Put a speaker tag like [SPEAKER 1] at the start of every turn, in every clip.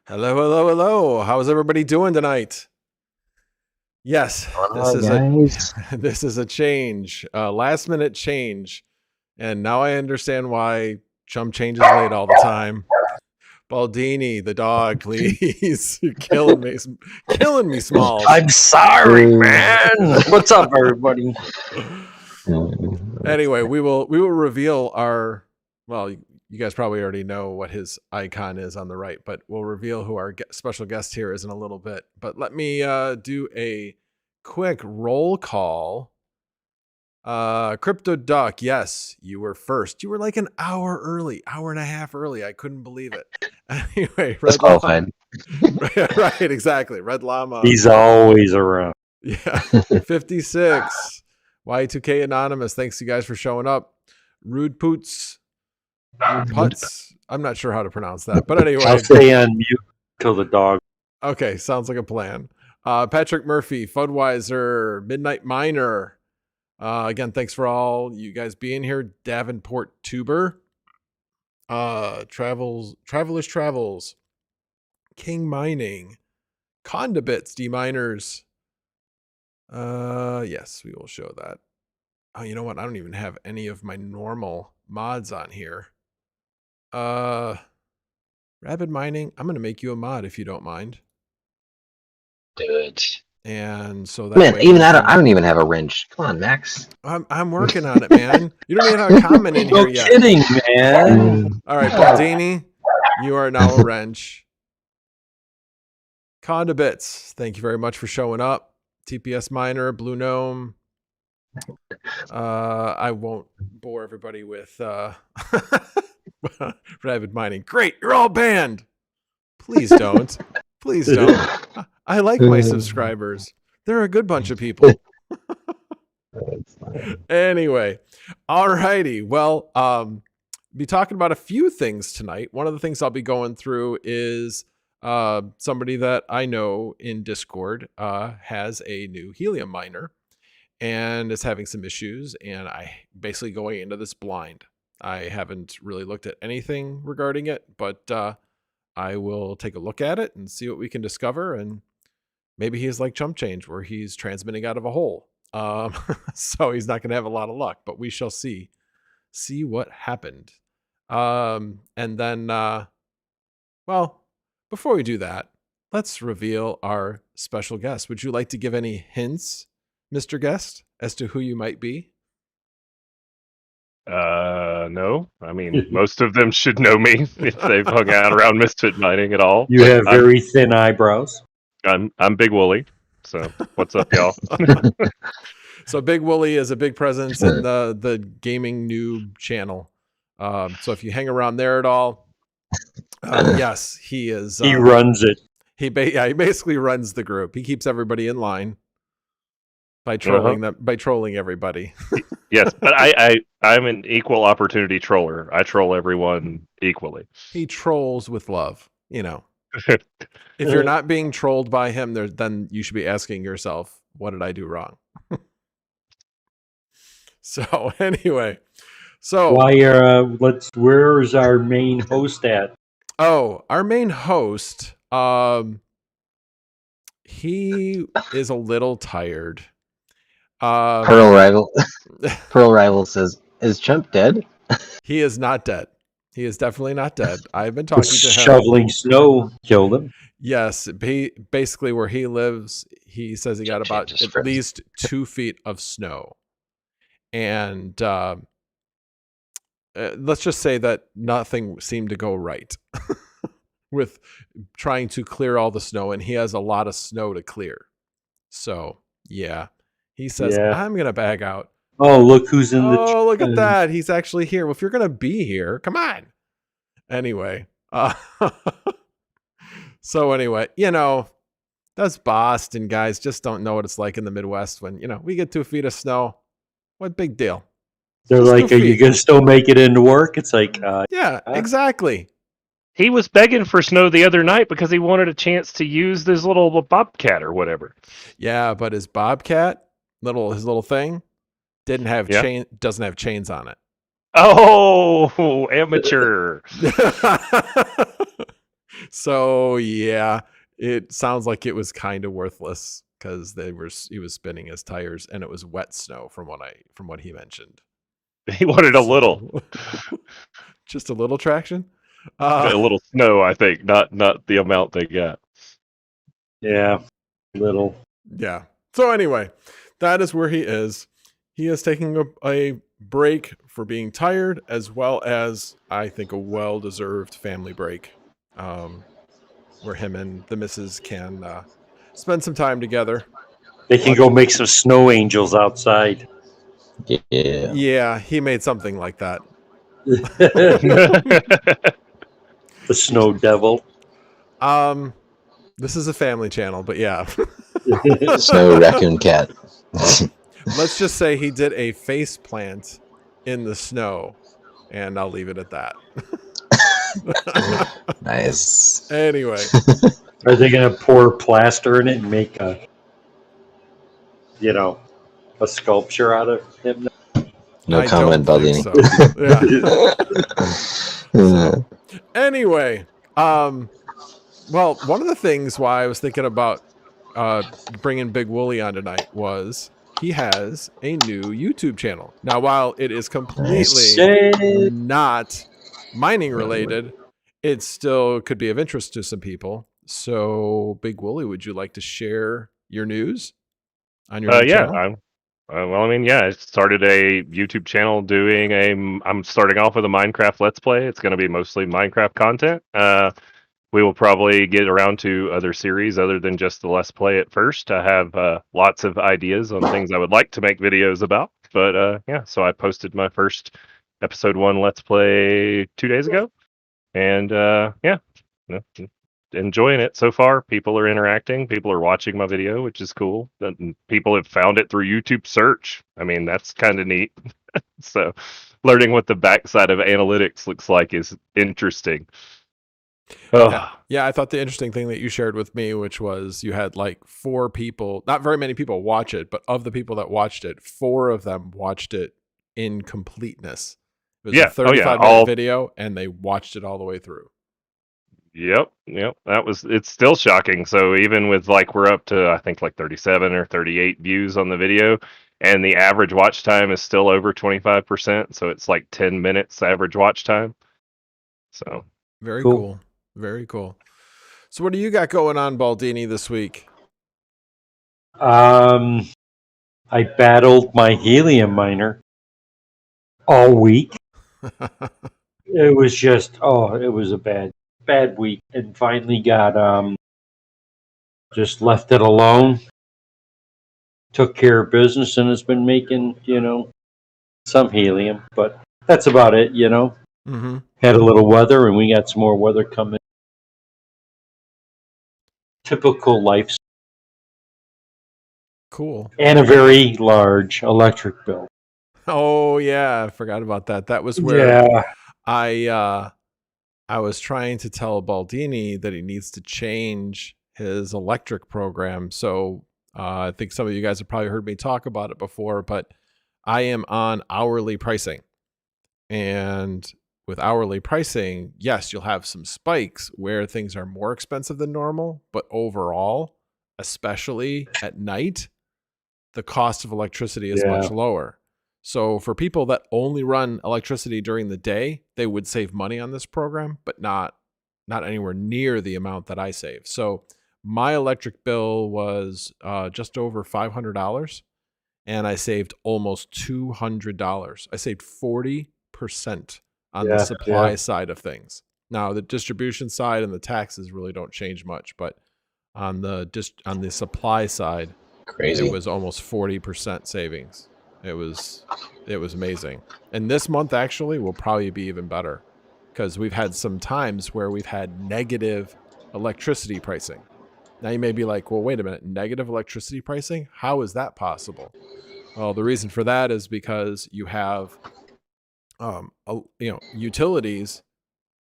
[SPEAKER 1] Hello, hello, hello. How's everybody doing tonight? Yes, this is a change, last minute change. And now I understand why Chum changes late all the time. Baldini, the dog, please. You're killing me, Smalls.
[SPEAKER 2] I'm sorry, man. What's up, everybody?
[SPEAKER 1] Anyway, we will reveal our, well, you guys probably already know what his icon is on the right, but we'll reveal who our special guest here is in a little bit. But let me do a quick roll call. Crypto Duck, yes, you were first. You were like an hour and a half early. I couldn't believe it. Anyway, Red Llama. Right, exactly. Red Llama.
[SPEAKER 2] He's always around.
[SPEAKER 1] Yeah. 56. Y2K Anonymous, thanks you guys for showing up. Rude Poots. Putz. I'm not sure how to pronounce that, but anyway.
[SPEAKER 2] I'll stay on mute till the dog.
[SPEAKER 1] Okay, sounds like a plan. Patrick Murphy, Fudweiser, Midnight Miner. Again, thanks for all you guys being here. Davenport Tuber. Travelers Travels. King Mining. Condibits, D-Miners. Yes, we will show that. Oh, you know what? I don't even have any of my normal mods on here. Rapid Mining, I'm going to make you a mod if you don't mind.
[SPEAKER 3] Do it.
[SPEAKER 1] And so that
[SPEAKER 3] man, even I don't even have a wrench. Come on, Max.
[SPEAKER 1] I'm working on it, man. You don't even have a comment in here yet.
[SPEAKER 2] No kidding, man.
[SPEAKER 1] All right, Baldini, you are now a wrench. Condibits, thank you very much for showing up. TPS Miner, Blue Gnome. I won't bore everybody with Rapid Mining. Great, you're all banned. Please don't. Please don't. I like my subscribers. They're a good bunch of people. Anyway, all righty. Well, be talking about a few things tonight. One of the things I'll be going through is somebody that I know in Discord has a new helium miner. and is having some issues, and I basically going into this blind. I haven't really looked at anything regarding it, but I will take a look at it and see what we can discover, and maybe he's like Chump Change where he's transmitting out of a hole. So he's not going to have a lot of luck, but we shall see what happened. And then, well, before we do that, let's reveal our special guest. Would you like to give any hints, Mr. Guest, as to who you might be?
[SPEAKER 4] No. I mean, most of them should know me if they've hung out around Misfit Mining at all.
[SPEAKER 2] You have very thin eyebrows.
[SPEAKER 4] I'm Big Wooly. So what's up, y'all?
[SPEAKER 1] So Big Wooly is a big presence in the gaming noob channel. So if you hang around there at all, yes, he is.
[SPEAKER 2] He runs it.
[SPEAKER 1] He basically runs the group. He keeps everybody in line by trolling them, by trolling everybody.
[SPEAKER 4] Yes, but I'm an equal opportunity troller. I troll everyone equally.
[SPEAKER 1] He trolls with love, you know. If you're not being trolled by him, then you should be asking yourself, what did I do wrong? So anyway,
[SPEAKER 2] where's our main host at?
[SPEAKER 1] Oh, our main host, he is a little tired.
[SPEAKER 3] Pearl Rival says, "Is Chump dead?"
[SPEAKER 1] He is not dead. He is definitely not dead. I've been talking to him.
[SPEAKER 2] Shoveling snow killed him.
[SPEAKER 1] Yes, basically where he lives, he says he got about at least 2 feet of snow. And let's just say that nothing seemed to go right with trying to clear all the snow, and he has a lot of snow to clear. So, yeah. He says, I'm going to bag out.
[SPEAKER 2] Oh, look who's in the...
[SPEAKER 1] Oh, look at that. He's actually here. Well, if you're going to be here, come on. Anyway. So anyway, you know, those Boston guys just don't know what it's like in the Midwest when, you know, we get 2 feet of snow. What big deal?
[SPEAKER 2] They're just like, are you going to still make it into work? It's like...
[SPEAKER 1] yeah, exactly.
[SPEAKER 4] He was begging for snow the other night because he wanted a chance to use this little bobcat or whatever.
[SPEAKER 1] Yeah, but his bobcat, his little thing, doesn't have chains on it.
[SPEAKER 4] Oh, amateur.
[SPEAKER 1] So yeah, it sounds like it was kind of worthless because he was spinning his tires and it was wet snow from what he mentioned.
[SPEAKER 4] He wanted a little,
[SPEAKER 1] just a little traction.
[SPEAKER 4] A little snow, I think, not the amount they got.
[SPEAKER 2] Yeah, little.
[SPEAKER 1] Yeah. So anyway, that is where he is. He is taking a break for being tired, as well as, I think, a well-deserved family break, where him and the missus can spend some time together.
[SPEAKER 2] They can go make some snow angels outside.
[SPEAKER 3] Yeah.
[SPEAKER 1] Yeah, he made something like that.
[SPEAKER 2] The snow devil.
[SPEAKER 1] This is a family channel, but yeah.
[SPEAKER 3] Snow raccoon cat.
[SPEAKER 1] Let's just say he did a face plant in the snow, and I'll leave it at that.
[SPEAKER 3] Nice.
[SPEAKER 1] Anyway.
[SPEAKER 2] Are they going to pour plaster in it and make a sculpture out of him?
[SPEAKER 3] No comment, Baldini.
[SPEAKER 1] So. Yeah. Anyway, well, one of the things why I was thinking about bringing Big Wooly on tonight was he has a new YouTube channel. Now, while it is completely not mining related, it still could be of interest to some people. So, Big Wooly, would you like to share your news on your channel?
[SPEAKER 4] I started a YouTube channel I'm starting off with a Minecraft Let's Play. It's going to be mostly Minecraft content. We will probably get around to other series other than just the Let's Play at first. I have lots of ideas on things I would like to make videos about. But so I posted my first episode 1 Let's Play 2 days ago. And enjoying it so far. People are interacting. People are watching my video, which is cool. People have found it through YouTube search. I mean, that's kind of neat. So learning what the backside of analytics looks like is interesting.
[SPEAKER 1] Yeah. Yeah, I thought the interesting thing that you shared with me, which was you had like 4 people, not very many people watch it, but of the people that watched it, 4 of them watched it in completeness. It was a
[SPEAKER 4] Yeah.
[SPEAKER 1] 35-minute video, and they watched it all the way through.
[SPEAKER 4] Yep. It's still shocking. So even with like we're up to I think like 37 or 38 views on the video, and the average watch time is still over 25%. So it's like 10 minutes average watch time. So
[SPEAKER 1] very cool. Very cool. So what do you got going on, Baldini, this week?
[SPEAKER 5] I battled my helium miner all week. It was just it was a bad week, and finally got just left it alone. Took care of business, and it's been making some helium, but that's about it.
[SPEAKER 1] Mm-hmm.
[SPEAKER 5] Had a little weather, and we got some more weather coming. Typical life.
[SPEAKER 1] Cool.
[SPEAKER 5] And a very large electric bill.
[SPEAKER 1] Oh yeah, I forgot about that. That was where I was trying to tell Baldini that he needs to change his electric program. So I think some of you guys have probably heard me talk about it before, but I am on hourly pricing. And with hourly pricing, yes, you'll have some spikes where things are more expensive than normal, but overall, especially at night, the cost of electricity is much lower. So for people that only run electricity during the day, they would save money on this program, but not anywhere near the amount that I save. So my electric bill was just over $500, and I saved almost $200. I saved 40% on the supply side of things. Now the distribution side and the taxes really don't change much, but on the supply side,
[SPEAKER 3] Crazy.
[SPEAKER 1] it was almost 40% savings. It was amazing. And this month actually will probably be even better, because we've had some times where we've had negative electricity pricing. Now you may be like, well, wait a minute, negative electricity pricing? How is that possible? Well, the reason for that is because you have utilities.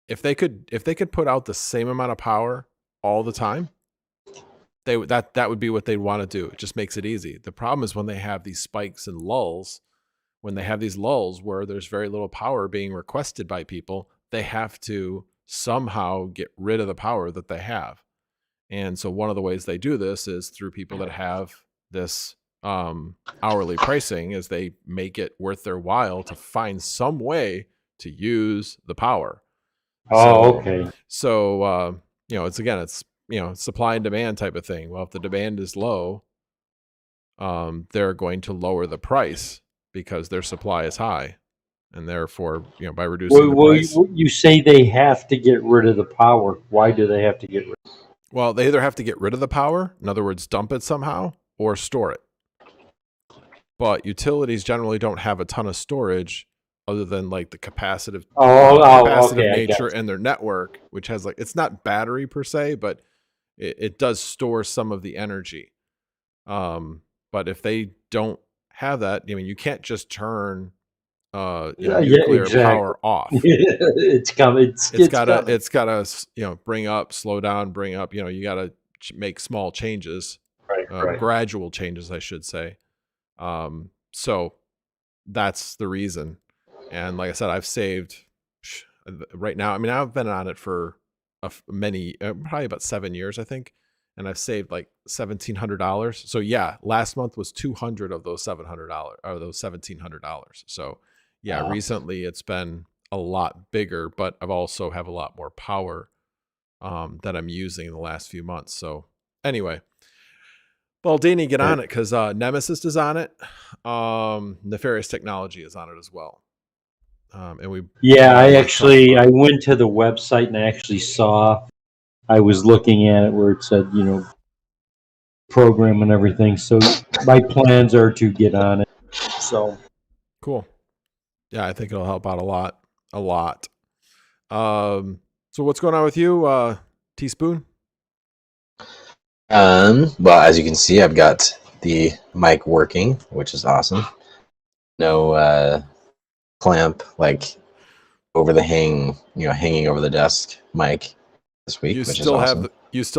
[SPEAKER 1] If they could put out the same amount of power all the time, that would be what they'd want to do. It just makes it easy. The problem is when they have these spikes and lulls, when they have these lulls where there's very little power being requested by people, they have to somehow get rid of the power that they have. And so one of the ways they do this is through people that have this hourly pricing, is they make it worth their while to find some way to use the power.
[SPEAKER 5] Okay.
[SPEAKER 1] So it's supply and demand type of thing. Well, if the demand is low, they're going to lower the price because their supply is high, and therefore, by reducing the price.
[SPEAKER 5] You say they have to get rid of the power. Why do they have to get rid of it?
[SPEAKER 1] Well, they either have to get rid of the power, in other words, dump it somehow, or store it. But utilities generally don't have a ton of storage other than like the capacitive nature and their network, which has it's not battery per se, but it does store some of the energy. But if they don't have that, you can't just turn nuclear power off.
[SPEAKER 5] It's coming.
[SPEAKER 1] It's gotta bring up, slow down, bring up. You gotta make small changes, gradual changes, I should say. So that's the reason. And like I said, I've saved right now. I've been on it for probably about 7 years, I think, and I've saved like $1,700. So yeah, last month was $200 of those $700 or those $1,700. So yeah, wow. Recently it's been a lot bigger, but I've also have a lot more power that I'm using in the last few months. So anyway, Baldini, get on it, because Nemesis is on it. Nefarious Technology is on it as well. I went to the website and I actually saw, I was looking at it where it said, program and everything. So my plans are to get on it. So cool. Yeah, I think it'll help out a lot. So what's going on with you, Teaspoon?
[SPEAKER 3] Well, as you can see, I've got the mic working, which is awesome. No clamp over the hanging over the desk mic. this week,
[SPEAKER 1] You
[SPEAKER 3] which is
[SPEAKER 1] still
[SPEAKER 3] awesome.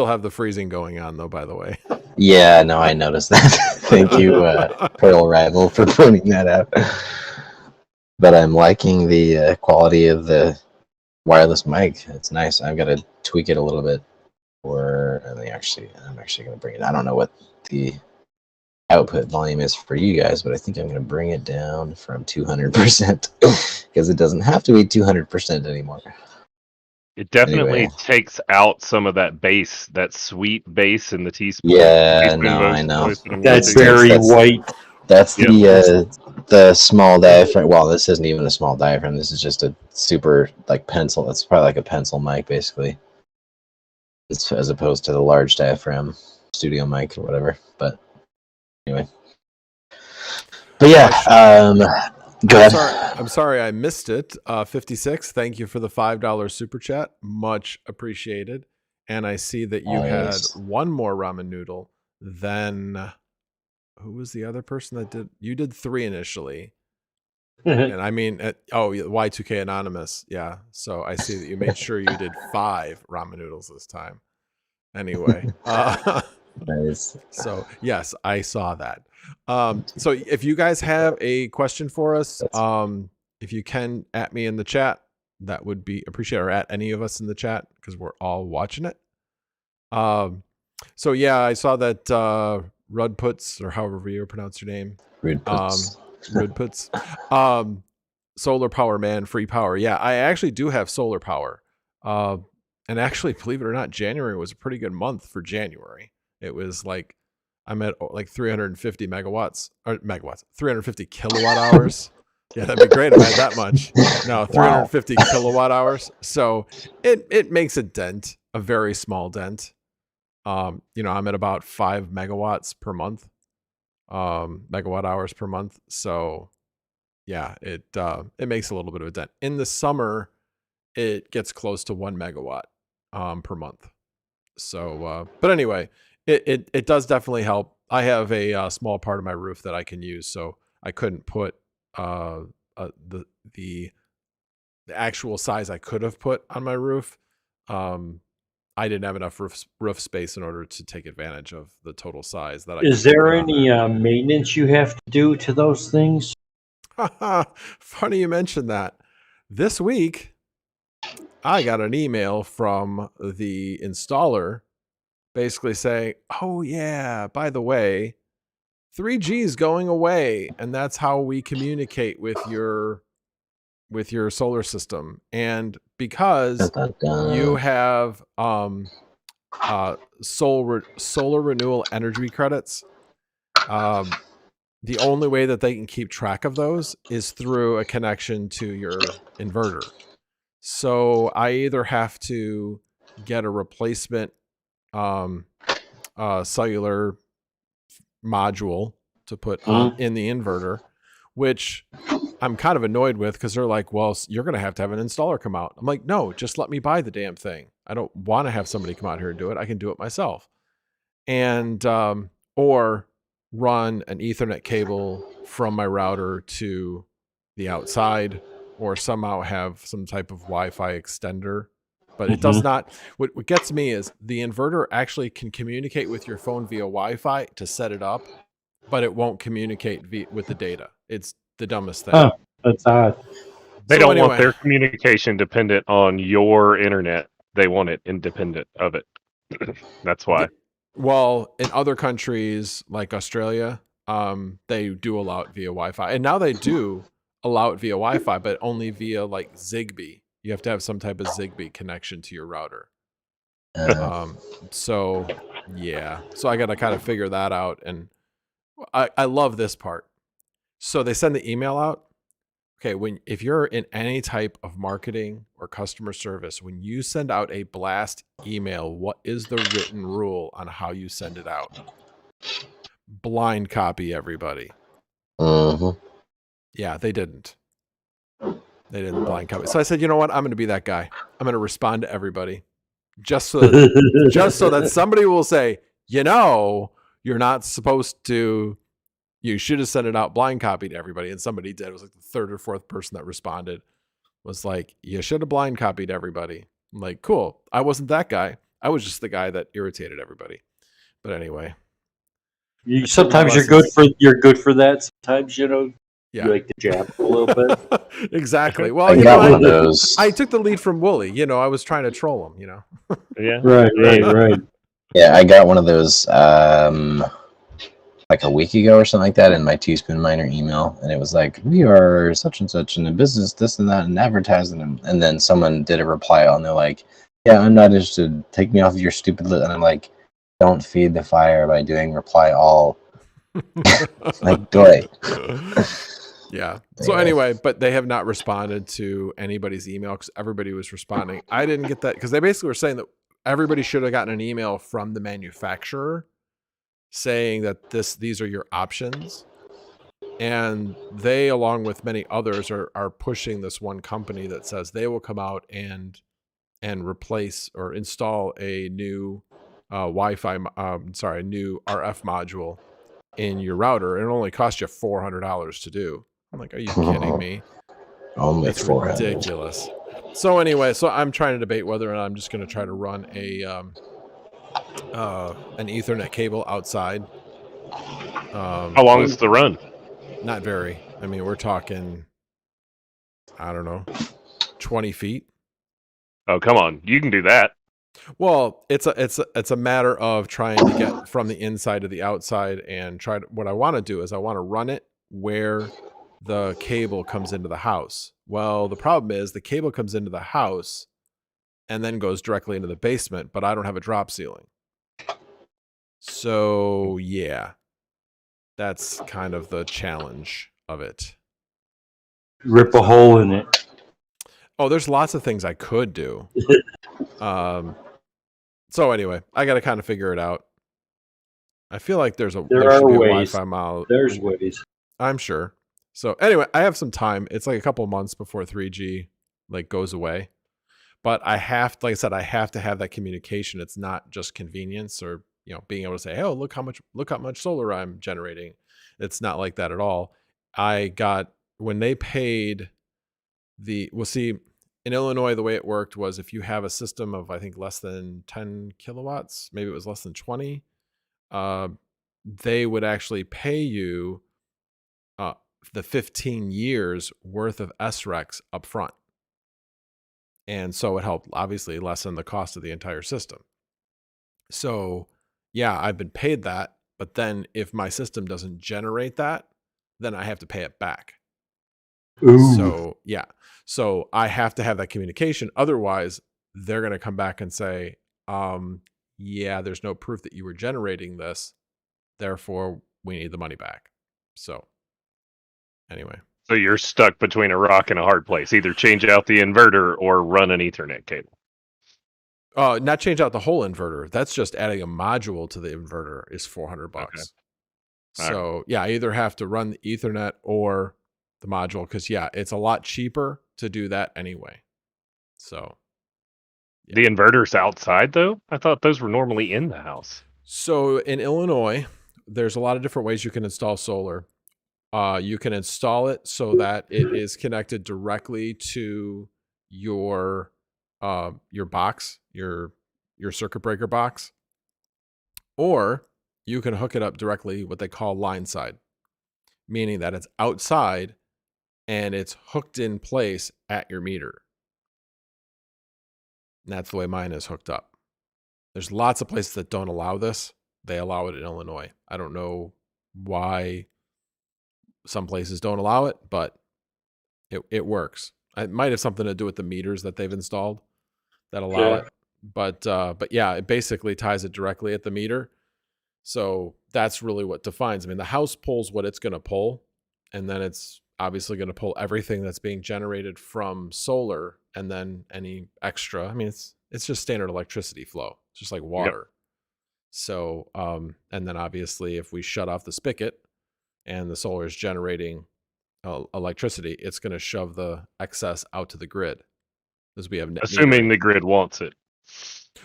[SPEAKER 1] have the freezing going on though, by the way.
[SPEAKER 3] Yeah, no, I noticed that. Thank you, Pearl Rival, for pointing that out. But I'm liking the quality of the wireless mic. It's nice. I've got to tweak it a little bit. I'm actually going to bring it. I don't know what the output volume is for you guys, but I think I'm going to bring it down from 200% because it doesn't have to be 200% anymore.
[SPEAKER 4] It definitely
[SPEAKER 3] Anyway.
[SPEAKER 4] takes out some of that bass, that sweet bass in the teaspoon.
[SPEAKER 3] Yeah, no, I know.
[SPEAKER 5] That's
[SPEAKER 3] It's-
[SPEAKER 5] very
[SPEAKER 3] that's-
[SPEAKER 5] white.
[SPEAKER 3] That's
[SPEAKER 4] Yep.
[SPEAKER 3] the small diaphragm. Well, this isn't even a small diaphragm. This is just a super like pencil. It's probably like a pencil mic, basically. It's, as opposed to the large diaphragm studio mic or whatever. But anyway. But yeah, go ahead.
[SPEAKER 1] I'm sorry I missed it. 56. Thank you for the $5 super chat. Much appreciated. And I see that you had one more ramen noodle than who was the other person that did? You did 3 initially. And I mean, Y2K Anonymous. Yeah. So I see that you made sure you did 5 ramen noodles this time. Anyway.
[SPEAKER 3] Nice.
[SPEAKER 1] So yes, I saw that. So if you guys have a question for us, if you can at me in the chat, that would be appreciated, or at any of us in the chat, because we're all watching it. So yeah, I saw that Rudputs, or however you pronounce your name. Rudputs. Solar power, man, free power. Yeah, I actually do have solar power. And actually, believe it or not, January was a pretty good month for January. It was like, I'm at like 350 megawatts, 350 kilowatt hours. Yeah, that'd be great if I had that much. No, 350 kilowatt hours. So it makes a dent, a very small dent. I'm at about 5 megawatts per month, megawatt hours per month. So yeah, it makes a little bit of a dent. In the summer, it gets close to 1 megawatt per month. So, but anyway, it does definitely help. I have a small part of my roof that I can use, so I couldn't put the actual size I could have put on my roof. I didn't have enough roof space in order to take advantage of the total size that I.
[SPEAKER 5] Is there any maintenance you have to do to those things?
[SPEAKER 1] Funny you mentioned that. This week, I got an email from the installer basically saying, oh yeah, by the way, 3G is going away, and that's how we communicate with your solar system. And because you have solar renewal energy credits, the only way that they can keep track of those is through a connection to your inverter. So I either have to get a replacement cellular module to put in the inverter, which I'm kind of annoyed with, because they're like, well, you're going to have an installer come out. I'm like, no, just let me buy the damn thing. I don't want to have somebody come out here and do it. I can do it myself. And or run an Ethernet cable from my router to the outside, or somehow have some type of Wi-Fi extender. But it does not. What gets me is the inverter actually can communicate with your phone via Wi-Fi to set it up, but it won't communicate with the data. It's the dumbest thing.
[SPEAKER 5] Huh, that's odd.
[SPEAKER 4] They don't want their communication dependent on your internet. They want it independent of it. That's why.
[SPEAKER 1] Well, in other countries like Australia, they do allow it via Wi-Fi, and now they do allow it via Wi-Fi, but only via like Zigbee. You have to have some type of Zigbee connection to your router. So yeah, so I got to kind of figure that out, and I love this part. So they send the email out. Okay, if you're in any type of marketing or customer service, when you send out a blast email, what is the written rule on how you send it out? Blind copy everybody. Yeah, they didn't. They didn't blind copy. So I said, you know what? I'm going to be that guy. I'm going to respond to everybody, just so that somebody will say, you're not supposed to. You should have sent it out blind copy to everybody. And somebody did. It was like the 3rd or 4th person that responded was like, you should have blind copied everybody. I'm like, cool. I wasn't that guy. I was just the guy that irritated everybody. But anyway.
[SPEAKER 5] Sometimes you're good for that. Sometimes, you like to jab a little bit.
[SPEAKER 1] Exactly. Well,
[SPEAKER 3] I got one of those.
[SPEAKER 1] I took the lead from Wooly. I was trying to troll him,
[SPEAKER 4] Yeah.
[SPEAKER 5] Right.
[SPEAKER 3] Yeah, I got one of those like a week ago or something like that in my Teaspoon Miner email, and it was like, we are such and such in the business, this and that, and advertising them. And then someone did a reply and they're like, yeah, I'm not interested. Take me off of your stupid list. And I'm like, don't feed the fire by doing reply all. Like, boy.
[SPEAKER 1] Yeah. So anyway, but they have not responded to anybody's email because everybody was responding. I didn't get that because they basically were saying that everybody should have gotten an email from the manufacturer saying that these are your options. And they, along with many others, are pushing this one company that says they will come out and replace or install a new Wi-Fi, new RF module in your router. It only costs you $400 to do. I'm like, are you kidding me?
[SPEAKER 3] Only
[SPEAKER 1] That's ridiculous. So anyway, I'm trying to debate whether or not I'm just going to try to run an Ethernet cable outside.
[SPEAKER 4] How long is the run?
[SPEAKER 1] Not very. I mean, we're talking, I don't know, 20 feet.
[SPEAKER 4] Oh, come on. You can do that.
[SPEAKER 1] Well, it's a matter of trying to get from the inside to the outside and what I want to do is I want to run it where the cable comes into the house. Well, the problem is the cable comes into the house and then goes directly into the basement, but I don't have a drop ceiling. So, yeah. That's kind of the challenge of it.
[SPEAKER 5] Rip a hole in it.
[SPEAKER 1] Oh, there's lots of things I could do. So anyway, I got to kind of figure it out. I feel like there should be a Wi-Fi model.
[SPEAKER 5] There's ways.
[SPEAKER 1] I'm sure. So anyway, I have some time. It's like a couple months before 3G goes away. But like I said, I have to have that communication. It's not just convenience or being able to say, "Oh, look how much solar I'm generating." It's not like that at all. When they paid in Illinois, the way it worked was if you have a system of, I think, less than 10 kilowatts, maybe it was less than 20, they would actually pay you the 15 years worth of SRECs up front. And so it helped obviously lessen the cost of the entire system. So yeah, I've been paid that, but then if my system doesn't generate that, then I have to pay it back.
[SPEAKER 5] Ooh.
[SPEAKER 1] So yeah. So I have to have that communication. Otherwise, they're going to come back and say, yeah, there's no proof that you were generating this. Therefore, we need the money back. So anyway.
[SPEAKER 4] So you're stuck between a rock and a hard place. Either change out the inverter or run an Ethernet cable.
[SPEAKER 1] Not change out the whole inverter. That's just adding a module to the inverter is $400. Okay. So yeah, I either have to run the Ethernet or the module because it's a lot cheaper to do that anyway. So
[SPEAKER 4] the inverter's outside though? I thought those were normally in the house.
[SPEAKER 1] So in Illinois, there's a lot of different ways you can install solar. You can install it so that it is connected directly to your box, your circuit breaker box, or you can hook it up directly what they call line side, meaning that it's outside and it's hooked in place at your meter. And that's the way mine is hooked up. There's lots of places that don't allow this. They allow it in Illinois. I don't know why some places don't allow it, but it works. It might have something to do with the meters that they've installed that allow it. But yeah, it basically ties it directly at the meter. So that's really what defines. I mean, the house pulls what it's going to pull, and then it's obviously going to pull everything that's being generated from solar, and then any extra. I mean, it's just standard electricity flow. It's just like water. Yep. So, and then obviously if we shut off the spigot and the solar is generating electricity, it's going to shove the excess out to the grid. As we have
[SPEAKER 4] assuming the grid wants it.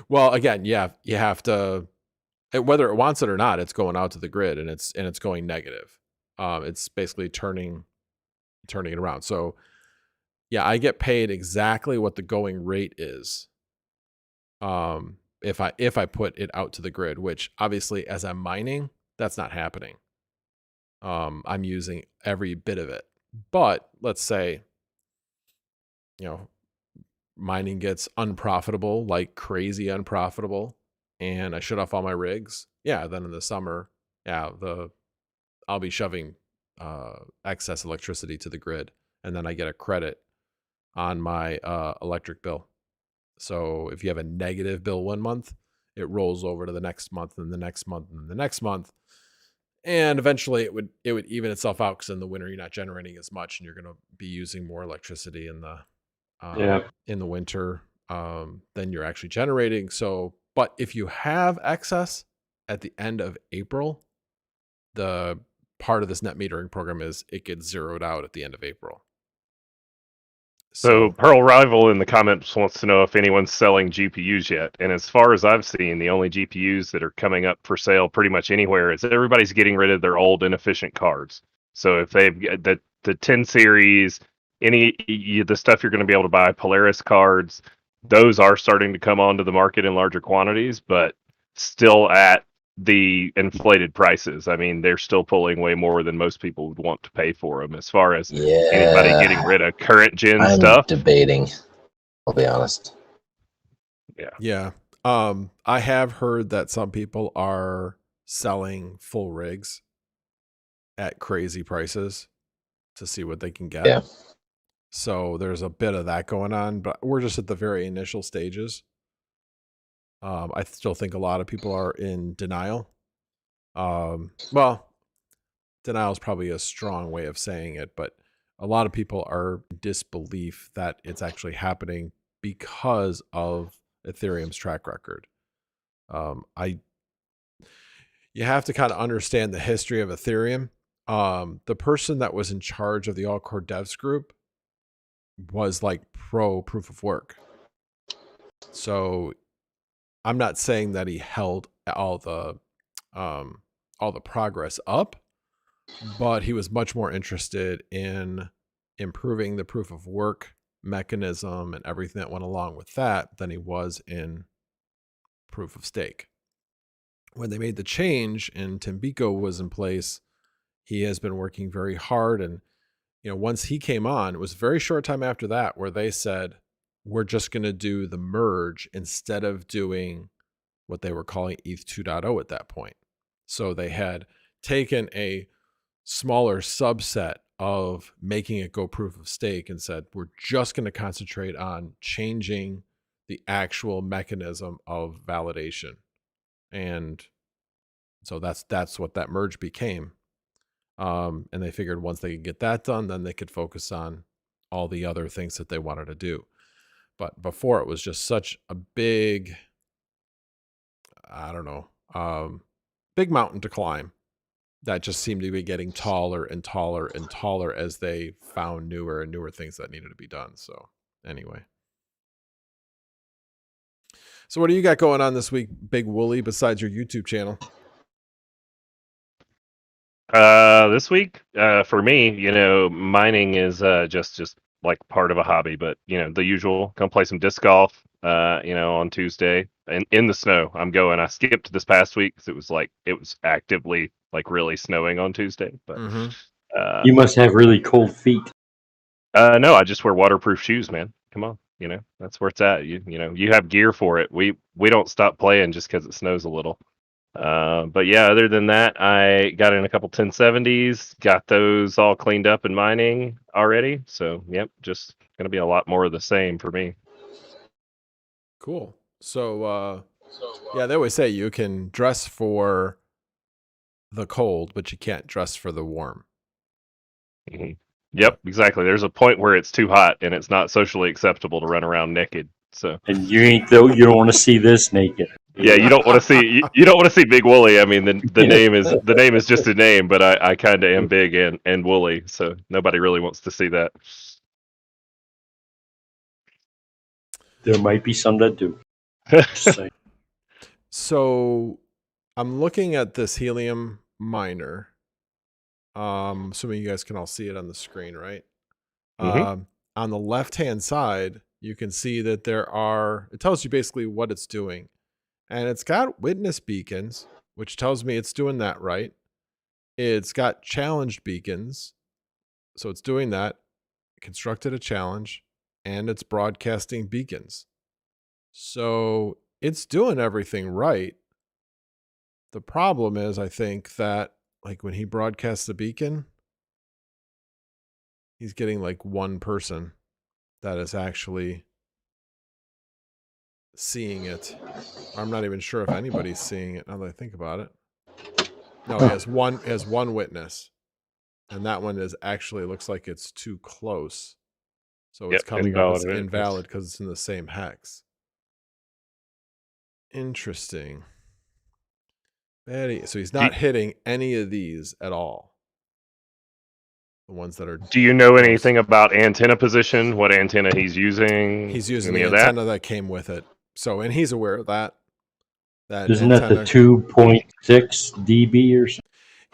[SPEAKER 1] Well, again, you have to, whether it wants it or not, it's going out to the grid and it's going negative. It's basically turning it around. So yeah, I get paid exactly what the going rate is. if I put it out to the grid, which obviously as I'm mining, that's not happening. I'm using every bit of it. But let's say, mining gets unprofitable, like crazy unprofitable, and I shut off all my rigs. Yeah, then in the summer, I'll be shoving excess electricity to the grid, and then I get a credit on my electric bill. So if you have a negative bill one month, it rolls over to the next month and the next month and the next month. And eventually it would even itself out, because in the winter you're not generating as much and you're going to be using more electricity in the winter than you're actually generating. So, but if you have excess at the end of April, the part of this net metering program is it gets zeroed out at the end of April.
[SPEAKER 4] So Pearl Rival in the comments wants to know if anyone's selling GPUs yet. And as far as I've seen, the only GPUs that are coming up for sale pretty much anywhere is everybody's getting rid of their old inefficient cards. So if they've got the 10 series, the stuff you're going to be able to buy, Polaris cards, those are starting to come onto the market in larger quantities, but still at the inflated prices. I mean, they're still pulling way more than most people would want to pay for them. As far as anybody getting rid of current gen stuff,
[SPEAKER 3] debating. I'll be honest.
[SPEAKER 1] Yeah. I have heard that some people are selling full rigs at crazy prices to see what they can get.
[SPEAKER 3] Yeah.
[SPEAKER 1] So there's a bit of that going on, but we're just at the very initial stages. I still think a lot of people are in denial. Well, denial is probably a strong way of saying it, but a lot of people are in disbelief that it's actually happening because of Ethereum's track record. You have to kind of understand the history of Ethereum. The person that was in charge of the All Core Devs group was like pro proof of work. So I'm not saying that he held all the progress up, but he was much more interested in improving the proof of work mechanism and everything that went along with that than he was in proof of stake. When they made the change and Timbico was in place, he has been working very hard. And, once he came on, it was a very short time after that where they said, we're just going to do the merge instead of doing what they were calling ETH 2.0 at that point. So they had taken a smaller subset of making it go proof of stake and said, we're just going to concentrate on changing the actual mechanism of validation. And so that's what that merge became. And they figured once they could get that done, then they could focus on all the other things that they wanted to do. But before, it was just such a big, big mountain to climb that just seemed to be getting taller and taller and taller as they found newer and newer things that needed to be done. So anyway. So what do you got going on this week, Big Wooly, besides your YouTube channel?
[SPEAKER 4] This week, for me, mining is just like part of a hobby, but the usual. Come play some disc golf, on Tuesday, and in the snow. I skipped this past week because it was actively like really snowing on Tuesday. But
[SPEAKER 5] you must have really cold feet.
[SPEAKER 4] No, I just wear waterproof shoes, man. Come on, that's where it's at. You have gear for it. We don't stop playing just because it snows a little. But yeah, other than that, I got in a couple 1070s, got those all cleaned up and mining already. So, yep, just going to be a lot more of the same for me.
[SPEAKER 1] Cool. So, yeah, they always say you can dress for the cold, but you can't dress for the warm.
[SPEAKER 4] Mm-hmm. Yep, exactly. There's a point where it's too hot and it's not socially acceptable to run around naked. So,
[SPEAKER 5] and you don't want to see this naked.
[SPEAKER 4] Yeah, you don't want to see you don't want to see Big Wooly. I mean, the name is just a name, but I kind of am big and woolly, so nobody really wants to see that.
[SPEAKER 5] There might be some that do.
[SPEAKER 1] So, I'm looking at this helium miner. Assuming you guys can all see it on the screen, right?
[SPEAKER 4] Mm-hmm.
[SPEAKER 1] On the left-hand side, you can see that it tells you basically what it's doing. And it's got witness beacons, which tells me it's doing that right. It's got challenged beacons. So it's doing that. Constructed a challenge, and it's broadcasting beacons. So it's doing everything right. The problem is, I think that like when he broadcasts the beacon, he's getting like one person that is actually seeing it. I'm not even sure if anybody's seeing it now that I think about it. No, he has one witness. And that one is actually looks like it's too close. So it's coming up as invalid because it's in the same hex. Interesting. So he's not hitting any of these at all. The ones that are.
[SPEAKER 4] Do you know anything about antenna position? What antenna he's using?
[SPEAKER 1] He's using the antenna that came with it. So, and he's aware of that.
[SPEAKER 5] Isn't that the 2.6 dB or something?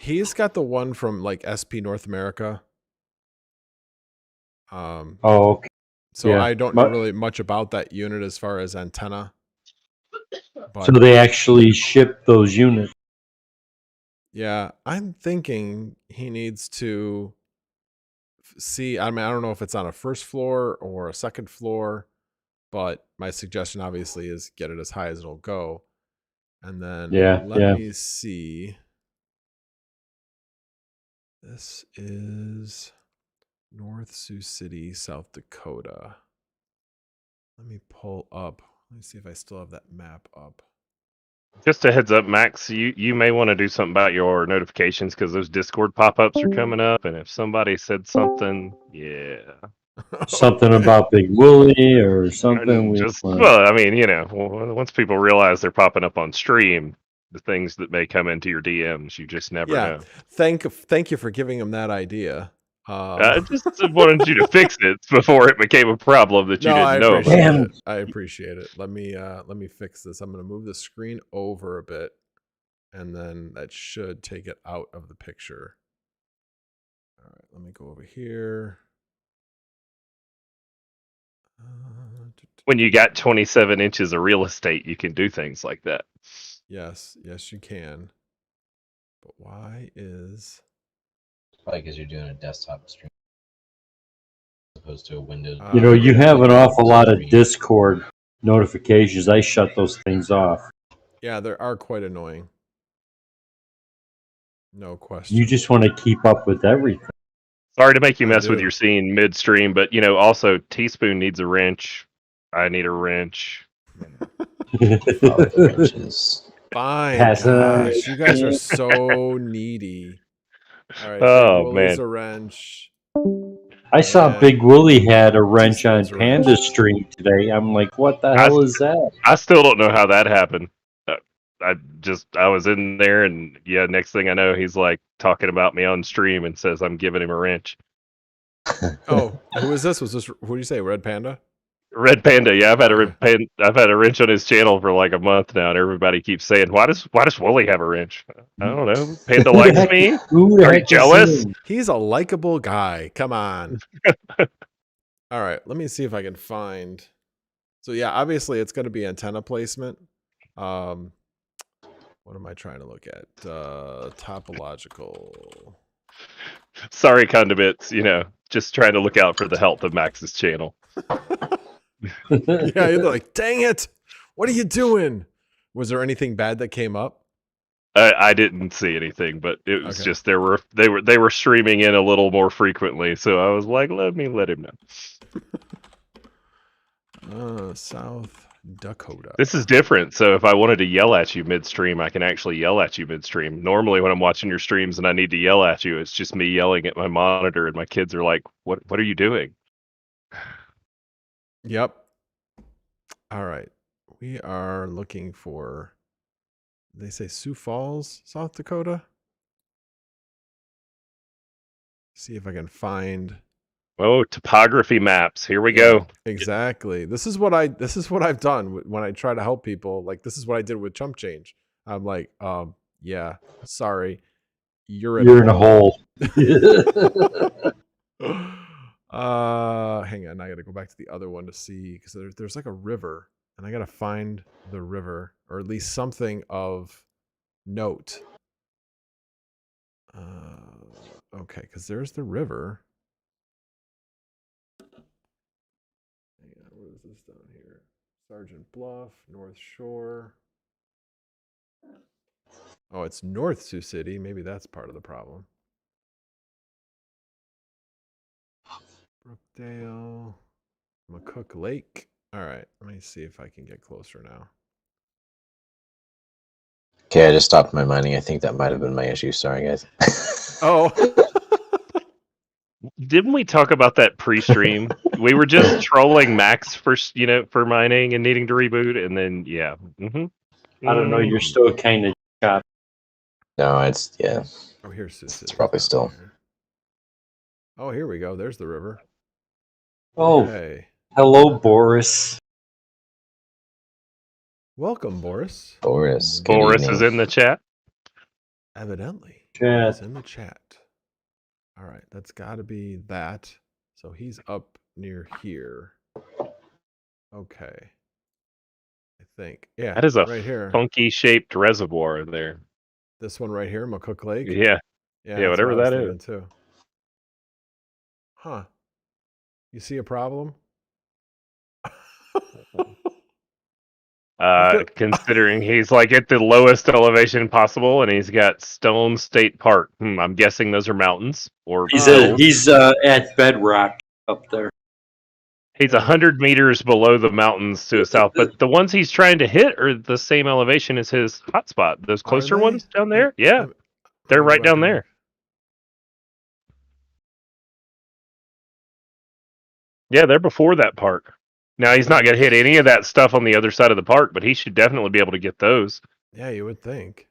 [SPEAKER 1] He's got the one from like SP North America.
[SPEAKER 5] Okay.
[SPEAKER 1] So yeah, I don't know really much about that unit as far as antenna. But,
[SPEAKER 5] so they actually ship those units.
[SPEAKER 1] Yeah, I'm thinking he needs to see. I mean, I don't know if it's on a first floor or a second floor, but my suggestion obviously is get it as high as it'll go. And then let me see. This is North Sioux City, South Dakota. Let me pull up. Let me see if I still have that map up.
[SPEAKER 4] Just a heads up, Max, you may want to do something about your notifications because those Discord pop-ups are coming up, and if somebody said something,
[SPEAKER 5] something about Big Willie or something.
[SPEAKER 4] Well, I mean, once people realize they're popping up on stream, the things that may come into your DMs, you just never know.
[SPEAKER 1] Thank you for giving him that idea.
[SPEAKER 4] I just wanted you to fix it before it became a problem that you didn't know about.
[SPEAKER 1] I appreciate it. Let me fix this. I'm going to move the screen over a bit, and then that should take it out of the picture. All right, let me go over here.
[SPEAKER 4] When you got 27 inches of real estate, you can do things like that.
[SPEAKER 1] Yes, you can. But why is...
[SPEAKER 3] Probably because you're doing a desktop stream as opposed to a Windows.
[SPEAKER 5] You have an awful lot of Discord notifications. I shut those things off.
[SPEAKER 1] Yeah, they are quite annoying. No question.
[SPEAKER 5] You just want to keep up with everything.
[SPEAKER 4] Sorry to make you mess with your scene midstream, but also Teaspoon needs a wrench. I need a wrench.
[SPEAKER 3] Wrenches.
[SPEAKER 1] Fine. Gosh, you guys are so needy. All right.
[SPEAKER 4] Oh,
[SPEAKER 1] man. A wrench.
[SPEAKER 5] I saw Big Willie had a wrench on Panda Stream today. I'm like, what the hell is that?
[SPEAKER 4] I still don't know how that happened. I was in there, and next thing I know, he's like talking about me on stream and says I'm giving him a wrench.
[SPEAKER 1] Oh, who is this? Who do you say? Red Panda?
[SPEAKER 4] Red Panda, yeah. I've had a wrench on his channel for like a month now, and everybody keeps saying, "Why does Wooly have a wrench?" I don't know. Panda likes me. Are you jealous?
[SPEAKER 1] He's a likable guy. Come on. All right, let me see if I can find. So yeah, obviously it's going to be antenna placement. What am I trying to look at? Topological.
[SPEAKER 4] Sorry, Condiments. Just trying to look out for the health of Max's channel.
[SPEAKER 1] Yeah, you're like, dang it! What are you doing? Was there anything bad that came up?
[SPEAKER 4] I didn't see anything, but it was just they were streaming in a little more frequently, so I was like, let him
[SPEAKER 1] know. South Dakota.
[SPEAKER 4] This is different. So if I wanted to yell at you midstream, I can actually yell at you midstream. Normally, when I'm watching your streams and I need to yell at you, it's just me yelling at my monitor, and my kids are like, "What are you doing?"
[SPEAKER 1] Yep. All right. We are looking for, they say Sioux Falls, South Dakota. See if I can find.
[SPEAKER 4] Oh, topography maps. Here we go.
[SPEAKER 1] Exactly. This is what I've done when I try to help people. Like, this is what I did with Chump Change. I'm like, yeah, sorry. You're in a hole. Hang on, I gotta go back to the other one to see because there's like a river, and I gotta find the river or at least something of note. Okay, because there's the river. Hang on, what is this down here? Sergeant Bluff, North Shore. Oh, it's North Sioux City. Maybe that's part of the problem. Brookdale, McCook Lake. All right, let me see if I can get closer now.
[SPEAKER 3] Okay, I just stopped my mining. I think that might have been my issue. Sorry, guys.
[SPEAKER 1] Oh.
[SPEAKER 4] Didn't we talk about that pre-stream? We were just trolling Max for mining and needing to reboot, and then yeah.
[SPEAKER 5] I don't know. You're still kind of choppy.
[SPEAKER 3] No, it's yeah.
[SPEAKER 1] Oh, here's Sioux City.
[SPEAKER 3] It's probably still.
[SPEAKER 1] Here. Oh, here we go. There's the river.
[SPEAKER 5] Oh,
[SPEAKER 1] okay.
[SPEAKER 5] Hello, Boris.
[SPEAKER 1] Welcome, Boris.
[SPEAKER 3] Boris.
[SPEAKER 4] Boris is in the chat.
[SPEAKER 1] Evidently.
[SPEAKER 5] Chat.
[SPEAKER 1] He's in the chat. All right, that's got to be that. So he's up near here. Okay. I think. Yeah.
[SPEAKER 4] That is a
[SPEAKER 1] right here.
[SPEAKER 4] funky shaped reservoir there.
[SPEAKER 1] This one right here, McCook Lake.
[SPEAKER 4] Yeah. Yeah, whatever that is.
[SPEAKER 1] Too. Huh. You see a problem?
[SPEAKER 4] Considering he's like at the lowest elevation possible, and he's got Stone State Park. I'm guessing those are mountains, or
[SPEAKER 5] He's at bedrock up there.
[SPEAKER 4] He's 100 meters below the mountains to the south, but the ones he's trying to hit are the same elevation as his hotspot. Those closer ones down there, yeah, they're right down there. Yeah, they're before that park. Now, he's not going to hit any of that stuff on the other side of the park, but he should definitely be able to get those.
[SPEAKER 1] Yeah, you would think.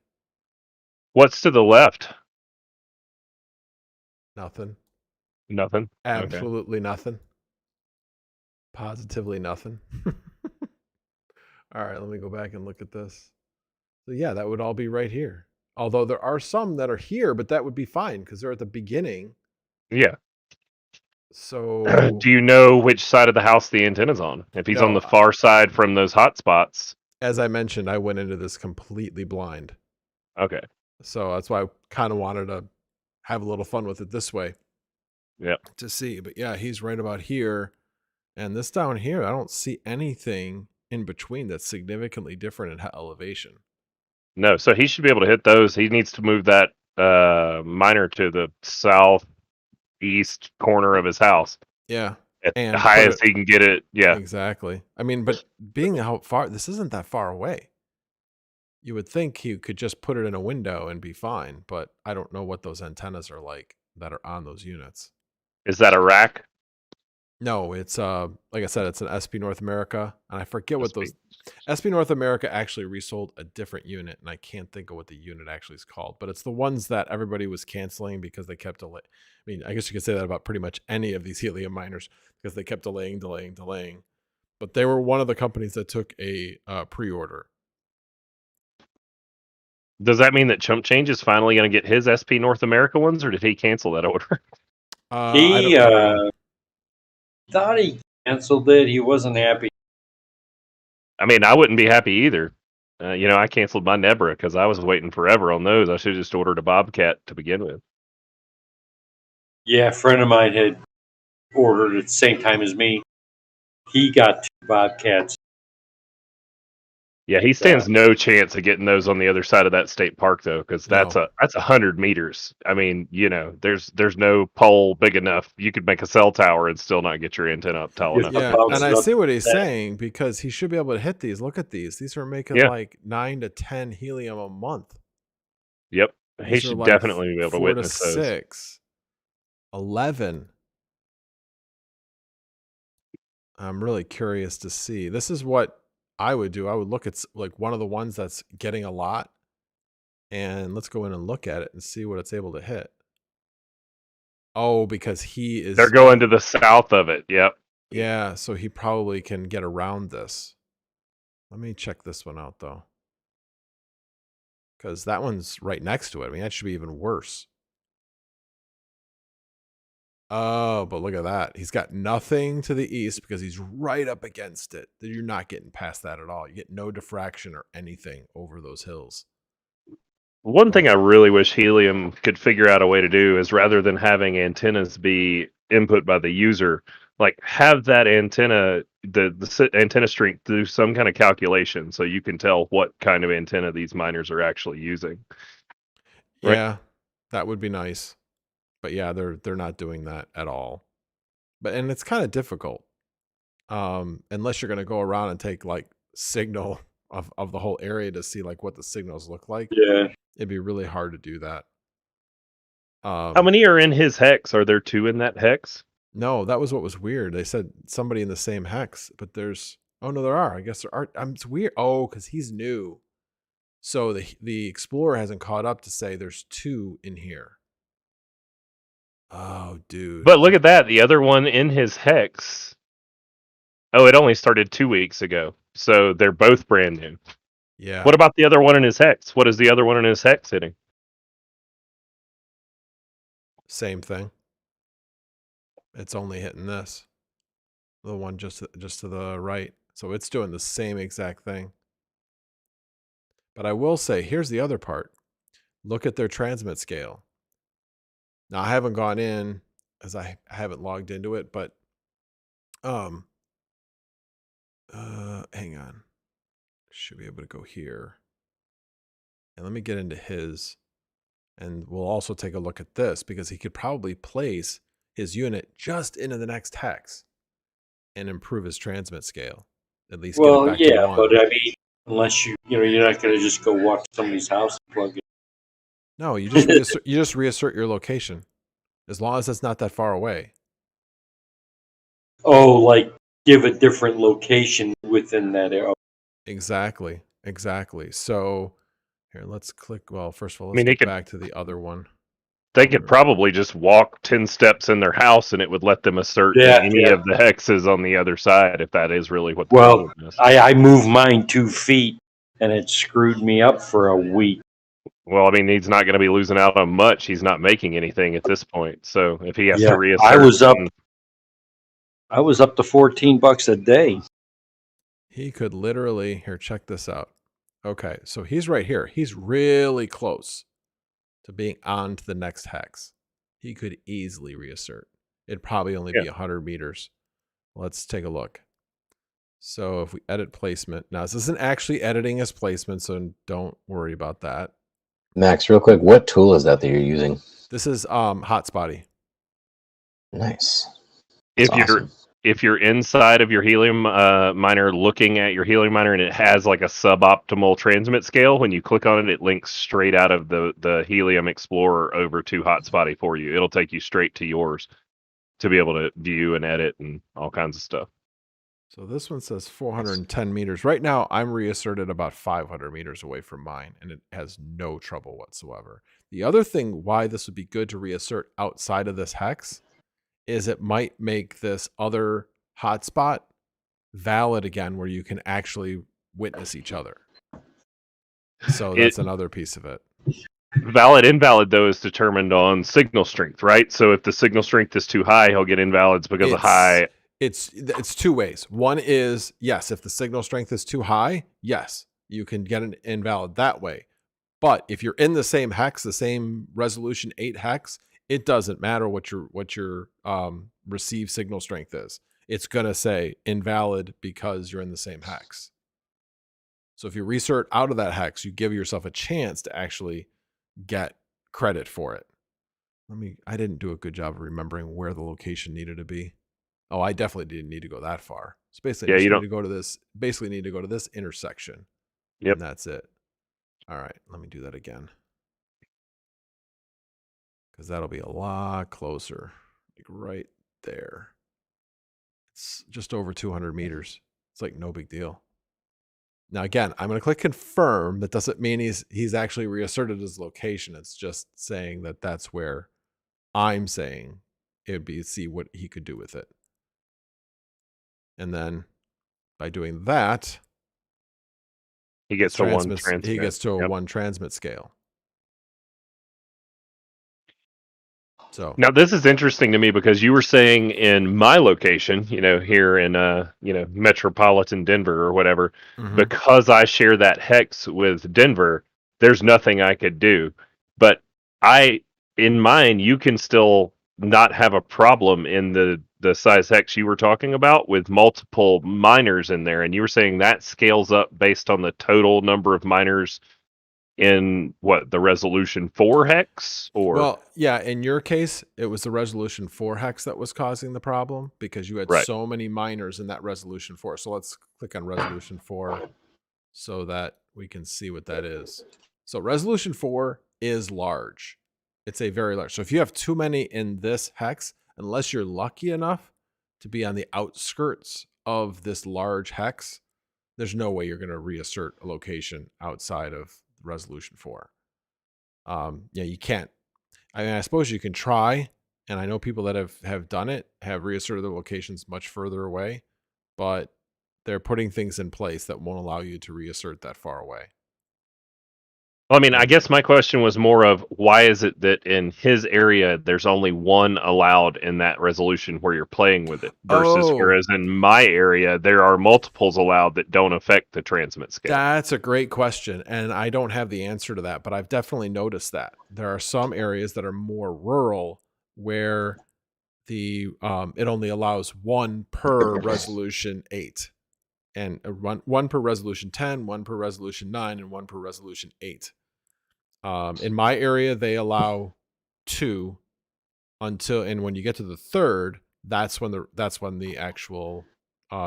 [SPEAKER 4] What's to the left?
[SPEAKER 1] Nothing.
[SPEAKER 4] Nothing?
[SPEAKER 1] Absolutely nothing. Positively nothing. All right, let me go back and look at this. So yeah, that would all be right here. Although there are some that are here, but that would be fine because they're at the beginning.
[SPEAKER 4] Yeah.
[SPEAKER 1] So
[SPEAKER 4] do you know which side of the house the antenna's on? If he's on the far side from those hot spots.
[SPEAKER 1] As I mentioned, I went into this completely blind.
[SPEAKER 4] Okay.
[SPEAKER 1] So that's why I kind of wanted to have a little fun with it this way.
[SPEAKER 4] Yeah.
[SPEAKER 1] To see. But yeah, he's right about here. And this down here, I don't see anything in between that's significantly different in elevation.
[SPEAKER 4] No, so he should be able to hit those. He needs to move that miner to the southeast corner of his house.
[SPEAKER 1] Yeah.
[SPEAKER 4] At the highest he can get it. Yeah.
[SPEAKER 1] Exactly. I mean, but being how far, this isn't that far away. You would think he could just put it in a window and be fine, but I don't know what those antennas are like that are on those units.
[SPEAKER 4] Is that a rack?
[SPEAKER 1] No, it's like I said, it's an SP North America, and I forget what those SP North America actually resold a different unit, and I can't think of what the unit actually is called, but it's the ones that everybody was canceling because they kept delaying. I mean, I guess you could say that about pretty much any of these helium miners because they kept delaying. But they were one of the companies that took a pre-order.
[SPEAKER 4] Does that mean that Chump Change is finally going to get his SP North America ones, or did he cancel that order?
[SPEAKER 5] He thought he canceled it. He wasn't happy.
[SPEAKER 4] I mean, I wouldn't be happy either. I canceled my Nebra because I was waiting forever on those. I should have just ordered a Bobcat to begin with.
[SPEAKER 5] Yeah, a friend of mine had ordered at the same time as me. He got 2 Bobcats.
[SPEAKER 4] Yeah, he stands no chance of getting those on the other side of that state park though, because that's 100 meters. I mean, there's no pole big enough. You could make a cell tower and still not get your antenna up tall enough.
[SPEAKER 1] Yeah, and I see what he's saying because he should be able to hit these. Look at these. These are making like 9 to 10 helium a month.
[SPEAKER 4] Yep, he should definitely be able to witness
[SPEAKER 1] 4 to 6, 11. I'm really curious to see. This is what I would do. I would look at like one of the ones that's getting a lot, and let's go in and look at it and see what it's able to hit. Oh, because they're
[SPEAKER 4] going to the south of it. Yep.
[SPEAKER 1] Yeah, so he probably can get around this. Let me check this one out though, because that one's right next to it. I mean, that should be even worse. Oh, but look at that. He's got nothing to the east because he's right up against it. You're not getting past that at all. You get no diffraction or anything over those hills.
[SPEAKER 4] One thing I really wish Helium could figure out a way to do is rather than having antennas be input by the user, like have that antenna, the antenna strength do some kind of calculation so you can tell what kind of antenna these miners are actually using. Right?
[SPEAKER 1] Yeah, that would be nice. But yeah, they're not doing that at all. And it's kind of difficult. Unless you're going to go around and take like signal of the whole area to see like what the signals look like.
[SPEAKER 5] Yeah.
[SPEAKER 1] It'd be really hard to do that.
[SPEAKER 4] How many are in his hex? Are there 2 in that hex?
[SPEAKER 1] No, that was what was weird. They said somebody in the same hex, but there's oh no, there are. I guess there are. It's weird. Oh, because he's new, so the Explorer hasn't caught up to say there's 2 in here. Oh, dude.
[SPEAKER 4] But look at that. The other one in his hex. Oh, it only started 2 weeks ago. So they're both brand new.
[SPEAKER 1] Yeah.
[SPEAKER 4] What about the other one in his hex? What is the other one in his hex hitting?
[SPEAKER 1] Same thing. It's only hitting this. The one just to the right. So it's doing the same exact thing. But I will say, here's the other part. Look at their transmit scale. Now, I haven't gone in as I haven't logged into it, but hang on. Should be able to go here. And let me get into his. And we'll also take a look at this because he could probably place his unit just into the next hex and improve his transmit scale. At least get it back to 1.
[SPEAKER 5] But I mean, unless you're not going to just go walk to somebody's house and plug it.
[SPEAKER 1] No, you just reassert your location, as long as it's not that far away.
[SPEAKER 5] Oh, like give a different location within that area.
[SPEAKER 1] Exactly. So here, let's click. Well, first of all, let's
[SPEAKER 4] I mean,
[SPEAKER 1] get back to the other one.
[SPEAKER 4] They could probably just walk 10 steps in their house and it would let them assert any of the hexes on the other side if that is really what the problem is.
[SPEAKER 5] I moved mine 2 feet and it screwed me up for a week.
[SPEAKER 4] Well, I mean, he's not going to be losing out on much. He's not making anything at this point. So if he has to reassert,
[SPEAKER 5] I was up to $14 a day.
[SPEAKER 1] He could literally, here, check this out. Okay, so he's right here. He's really close to being on to the next hex. He could easily reassert. It'd probably only be 100 meters. Let's take a look. So if we edit placement, now this isn't actually editing his placement, so don't worry about that.
[SPEAKER 3] Max, real quick, what tool is that you're using?
[SPEAKER 1] This is Hotspotty.
[SPEAKER 3] Nice.
[SPEAKER 4] If you're inside of your Helium miner looking at your Helium miner and it has like a suboptimal transmit scale, when you click on it, it links straight out of the Helium Explorer over to Hotspotty for you. It'll take you straight to yours to be able to view and edit and all kinds of stuff.
[SPEAKER 1] So this one says 410 meters. Right now, I'm reasserted about 500 meters away from mine, and it has no trouble whatsoever. The other thing why this would be good to reassert outside of this hex is it might make this other hotspot valid again where you can actually witness each other. So that's another piece of it.
[SPEAKER 4] Valid, invalid, though, is determined on signal strength, right? So if the signal strength is too high, he'll get invalids because of high...
[SPEAKER 1] It's 2 ways. One is, yes, if the signal strength is too high, yes, you can get an invalid that way. But if you're in the same hex, the same resolution 8 hex, it doesn't matter what your received signal strength is. It's going to say invalid because you're in the same hex. So if you reassert out of that hex, you give yourself a chance to actually get credit for it. I didn't do a good job of remembering where the location needed to be. Oh, I definitely didn't need to go that far. So basically, you need to go to this. Basically, need to go to this intersection.
[SPEAKER 4] Yep,
[SPEAKER 1] and that's it. All right, let me do that again because that'll be a lot closer. Like right there. It's just over 200 meters. It's like no big deal. Now again, I'm going to click confirm. That doesn't mean he's actually reasserted his location. It's just saying that that's where I'm saying it would be. See what he could do with it. And then by doing that,
[SPEAKER 4] he gets to one transmit.
[SPEAKER 1] He gets to a 1 transmit scale. So
[SPEAKER 4] Now this is interesting to me because you were saying in my location, here in metropolitan Denver or whatever, because I share that hex with Denver, there's nothing I could do. But in mine, you can still not have a problem in the size hex you were talking about with multiple miners in there, and you were saying that scales up based on the total number of miners in the resolution 4 hex, or
[SPEAKER 1] well, yeah, in your case, it was the resolution 4 hex that was causing the problem because you had
[SPEAKER 4] Right.
[SPEAKER 1] so many miners in that resolution 4. So let's click on resolution 4 so that we can see what that is. So resolution 4 is large. It's a very large. So if you have too many in this hex, unless you're lucky enough to be on the outskirts of this large hex, there's no way you're going to reassert a location outside of resolution 4. Yeah, you can't. I mean, I suppose you can try, and I know people that have done it have reasserted their locations much further away, but they're putting things in place that won't allow you to reassert that far away.
[SPEAKER 4] Well, I mean, I guess my question was more of why is it that in his area there's only one allowed in that resolution where you're playing with it versus whereas in my area there are multiples allowed that don't affect the transmit scale.
[SPEAKER 1] That's a great question, and I don't have the answer to that, but I've definitely noticed that there are some areas that are more rural where the it only allows one per resolution 8. And one per resolution 10, one per resolution 9, and one per resolution 8. In my area, they allow 2 and when you get to the third, that's when the actual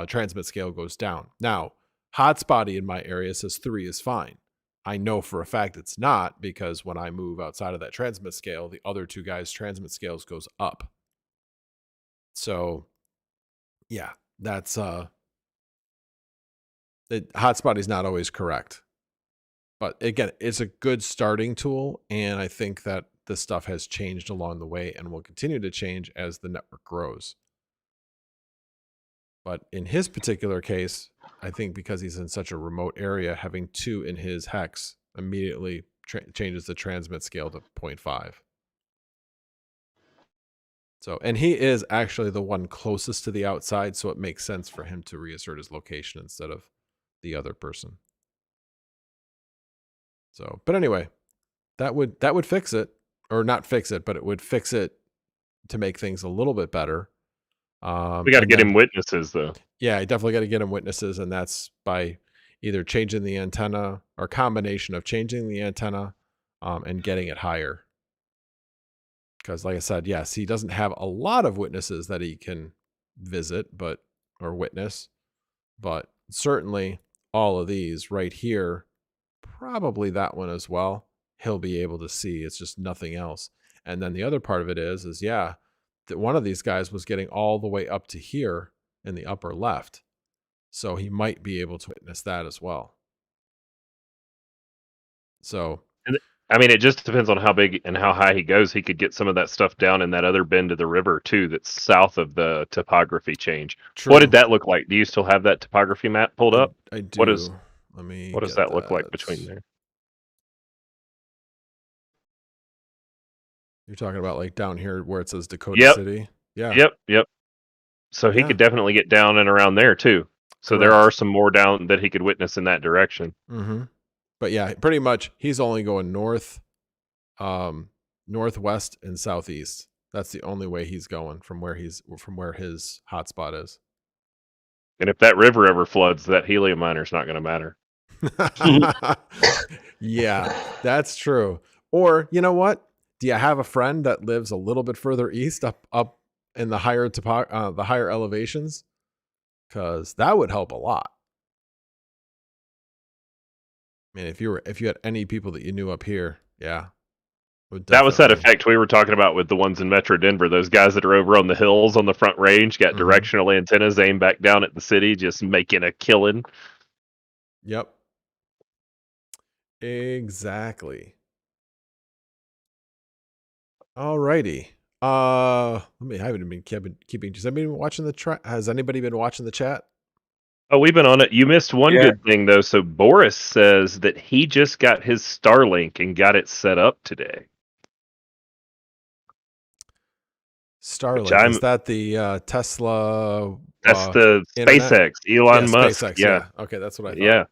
[SPEAKER 1] transmit scale goes down. Now, Hotspotty in my area says 3 is fine. I know for a fact it's not because when I move outside of that transmit scale, the other 2 guys' transmit scales goes up. So, yeah, that's Hotspot is not always correct. But again, it's a good starting tool, and I think that this stuff has changed along the way and will continue to change as the network grows. But in his particular case, I think because he's in such a remote area, having 2 in his hex immediately changes the transmit scale to 0.5. So, and he is actually the one closest to the outside, so it makes sense for him to reassert his location instead of the other person. So, but anyway, that would fix it, or not fix it, but it would fix it to make things a little bit better.
[SPEAKER 4] We got to get him witnesses, though.
[SPEAKER 1] Yeah, I definitely got to get him witnesses, and that's by either changing the antenna or combination of changing the antenna and getting it higher. Because, like I said, yes, he doesn't have a lot of witnesses that he can visit, or witness, but certainly all of these right here, probably that one as well, he'll be able to see. It's just nothing else. And then the other part of it is yeah, that one of these guys was getting all the way up to here in the upper left. So he might be able to witness that as well. So,
[SPEAKER 4] I mean, it just depends on how big and how high he goes. He could get some of that stuff down in that other bend of the river, too, that's south of the topography change.
[SPEAKER 1] true.
[SPEAKER 4] What did that look like? Do you still have that topography map pulled up?
[SPEAKER 1] I do.
[SPEAKER 4] What does that look like between there?
[SPEAKER 1] You're talking about like down here where it says Dakota City? Yeah.
[SPEAKER 4] Yep. So he could definitely get down and around there, too. So there are some more down that he could witness in that direction.
[SPEAKER 1] Mm-hmm. But yeah, pretty much he's only going north, northwest, and southeast. That's the only way he's going from where his hotspot is.
[SPEAKER 4] And if that river ever floods, that helium miner's not going to matter.
[SPEAKER 1] Yeah, that's true. Or you know what? Do you have a friend that lives a little bit further east, up in the higher elevations? Because that would help a lot. I mean, if you had any people that you knew up here, yeah.
[SPEAKER 4] That was that effect we were talking about with the ones in Metro Denver. Those guys that are over on the hills on the front range got directional antennas aimed back down at the city, just making a killing.
[SPEAKER 1] Yep. Exactly. Alrighty. I haven't been keeping. Has anybody been watching Has anybody been watching the chat?
[SPEAKER 4] Oh, we've been on it. You missed one good thing, though. So Boris says that he just got his Starlink and got it set up today.
[SPEAKER 1] Starlink, is that the Tesla?
[SPEAKER 4] That's the
[SPEAKER 1] internet?
[SPEAKER 4] SpaceX, Elon Musk.
[SPEAKER 1] SpaceX.
[SPEAKER 4] Yeah.
[SPEAKER 1] Okay, that's what I thought.
[SPEAKER 4] Yeah.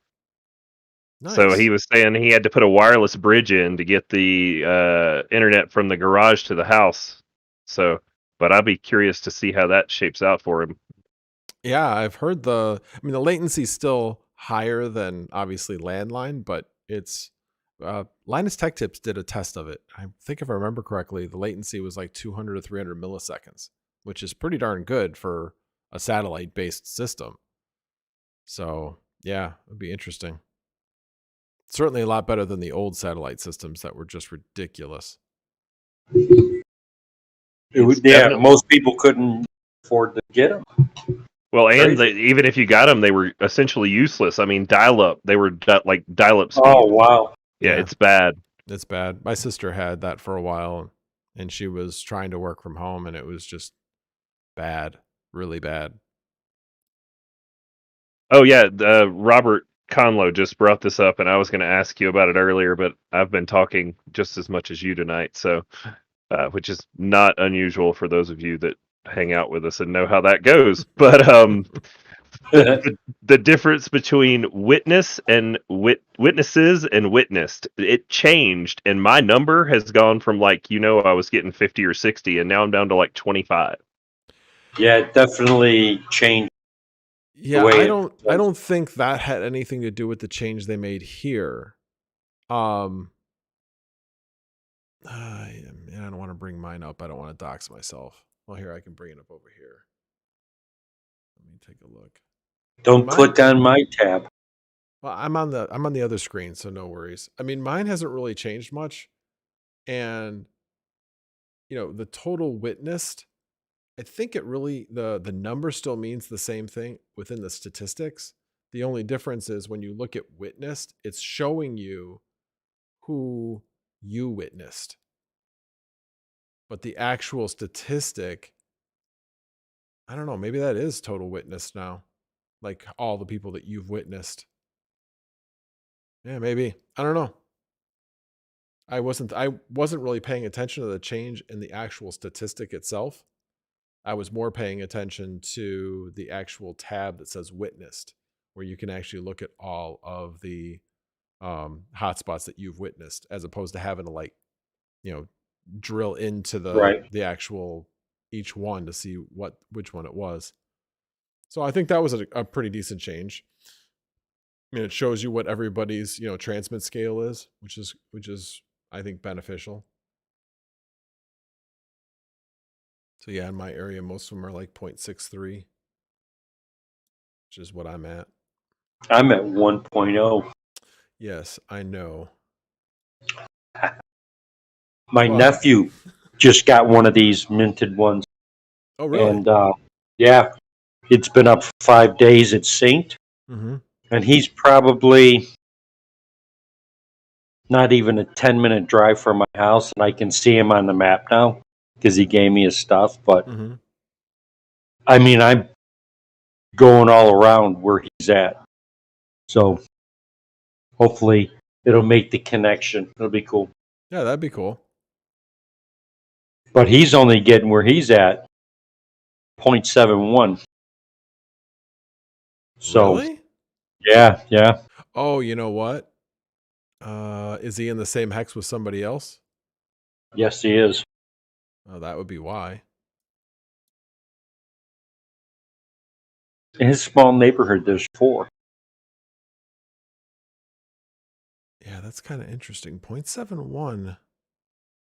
[SPEAKER 1] Nice.
[SPEAKER 4] So he was saying he had to put a wireless bridge in to get the internet from the garage to the house. So, but I'd be curious to see how that shapes out for him.
[SPEAKER 1] Yeah, I've heard the latency's still higher than obviously landline, but it's Linus Tech Tips did a test of it. I think if I remember correctly, the latency was like 200 to 300 milliseconds, which is pretty darn good for a satellite-based system. So, yeah, it'd be interesting. Certainly a lot better than the old satellite systems that were just ridiculous.
[SPEAKER 5] Most people couldn't afford to get them.
[SPEAKER 4] Well, and even if you got them, they were essentially useless. I mean, dial-up. They were like dial-up speed.
[SPEAKER 5] Oh, wow.
[SPEAKER 4] Yeah, it's bad.
[SPEAKER 1] It's bad. My sister had that for a while, and she was trying to work from home, and it was just bad, really bad.
[SPEAKER 4] Oh, yeah. Robert Conlow just brought this up, and I was going to ask you about it earlier, but I've been talking just as much as you tonight, so which is not unusual for those of you that hang out with us and know how that goes. But the difference between witness and witnesses and witnessed, it changed, and my number has gone from I was getting 50 or 60, and now I'm down to like 25.
[SPEAKER 5] Yeah, it definitely changed.
[SPEAKER 1] Yeah, I don't think that had anything to do with the change they made here. I don't want to bring mine up. I don't want to dox myself. Well, here, I can bring it up over here. Let me take a look.
[SPEAKER 5] Don't click on my tab.
[SPEAKER 1] Well, I'm on the other screen, so no worries. I mean, mine hasn't really changed much. And the total witnessed, I think it really the number still means the same thing within the statistics. The only difference is when you look at witnessed, it's showing you who you witnessed. But the actual statistic, I don't know, maybe that is total witnessed now. Like all the people that you've witnessed. Yeah, maybe. I don't know. I wasn't really paying attention to the change in the actual statistic itself. I was more paying attention to the actual tab that says witnessed, where you can actually look at all of the hotspots that you've witnessed, as opposed to having to drill into the actual each one to see which one it was. So I think that was a pretty decent change. I mean, it shows you what everybody's transmit scale is, which is I think beneficial. So yeah, in my area, most of them are like 0.63, which is what I'm at.
[SPEAKER 5] I'm at 1.0.
[SPEAKER 1] Yes, I know.
[SPEAKER 5] My nephew just got one of these minted ones.
[SPEAKER 1] Oh, really?
[SPEAKER 5] And yeah, it's been up for 5 days. It's synced.
[SPEAKER 1] Mm-hmm.
[SPEAKER 5] And he's probably not even a 10-minute drive from my house, and I can see him on the map now because he gave me his stuff. But I mean, I'm going all around where he's at, so hopefully it'll make the connection. It'll be cool.
[SPEAKER 1] Yeah, that'd be cool.
[SPEAKER 5] But he's only getting where he's at 0.71. So
[SPEAKER 1] really?
[SPEAKER 5] Yeah.
[SPEAKER 1] Oh, you know what? Is he in the same hex with somebody else?
[SPEAKER 5] Yes, he is.
[SPEAKER 1] Oh, that would be why.
[SPEAKER 5] In his small neighborhood, there's 4.
[SPEAKER 1] Yeah, that's kind of interesting. 0.71.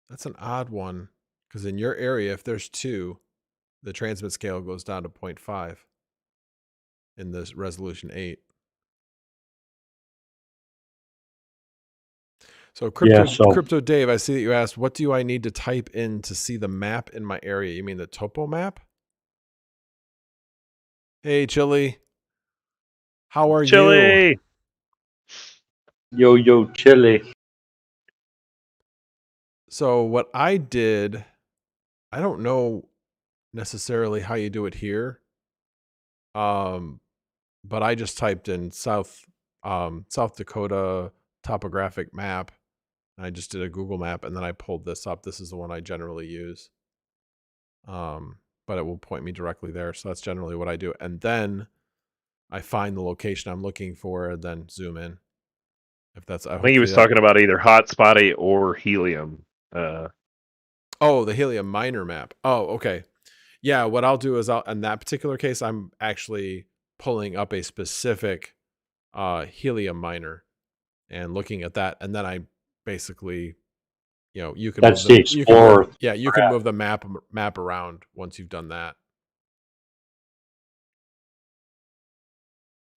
[SPEAKER 1] That's an odd one, because in your area, if there's 2, the transmit scale goes down to 0.5 in this resolution 8. So Crypto Dave, I see that you asked, what do I need to type in to see the map in my area? You mean the topo map? Hey, Chili. How are you?
[SPEAKER 5] Yo, Chili.
[SPEAKER 1] So what I did, I don't know necessarily how you do it here. But I just typed in South Dakota topographic map. I just did a Google map, and then I pulled this up. This is the one I generally use. but it will point me directly there. So that's generally what I do. And then I find the location I'm looking for and then zoom in. If that's,
[SPEAKER 4] I think he was talking about either hotspotty or helium.
[SPEAKER 1] Oh, the helium miner map. Oh, okay. Yeah, what I'll do is in that particular case, I'm actually pulling up a specific helium miner and looking at that, and then I basically, you can
[SPEAKER 5] That's
[SPEAKER 1] move
[SPEAKER 5] the Explorer.
[SPEAKER 1] you can move the map around once you've done that.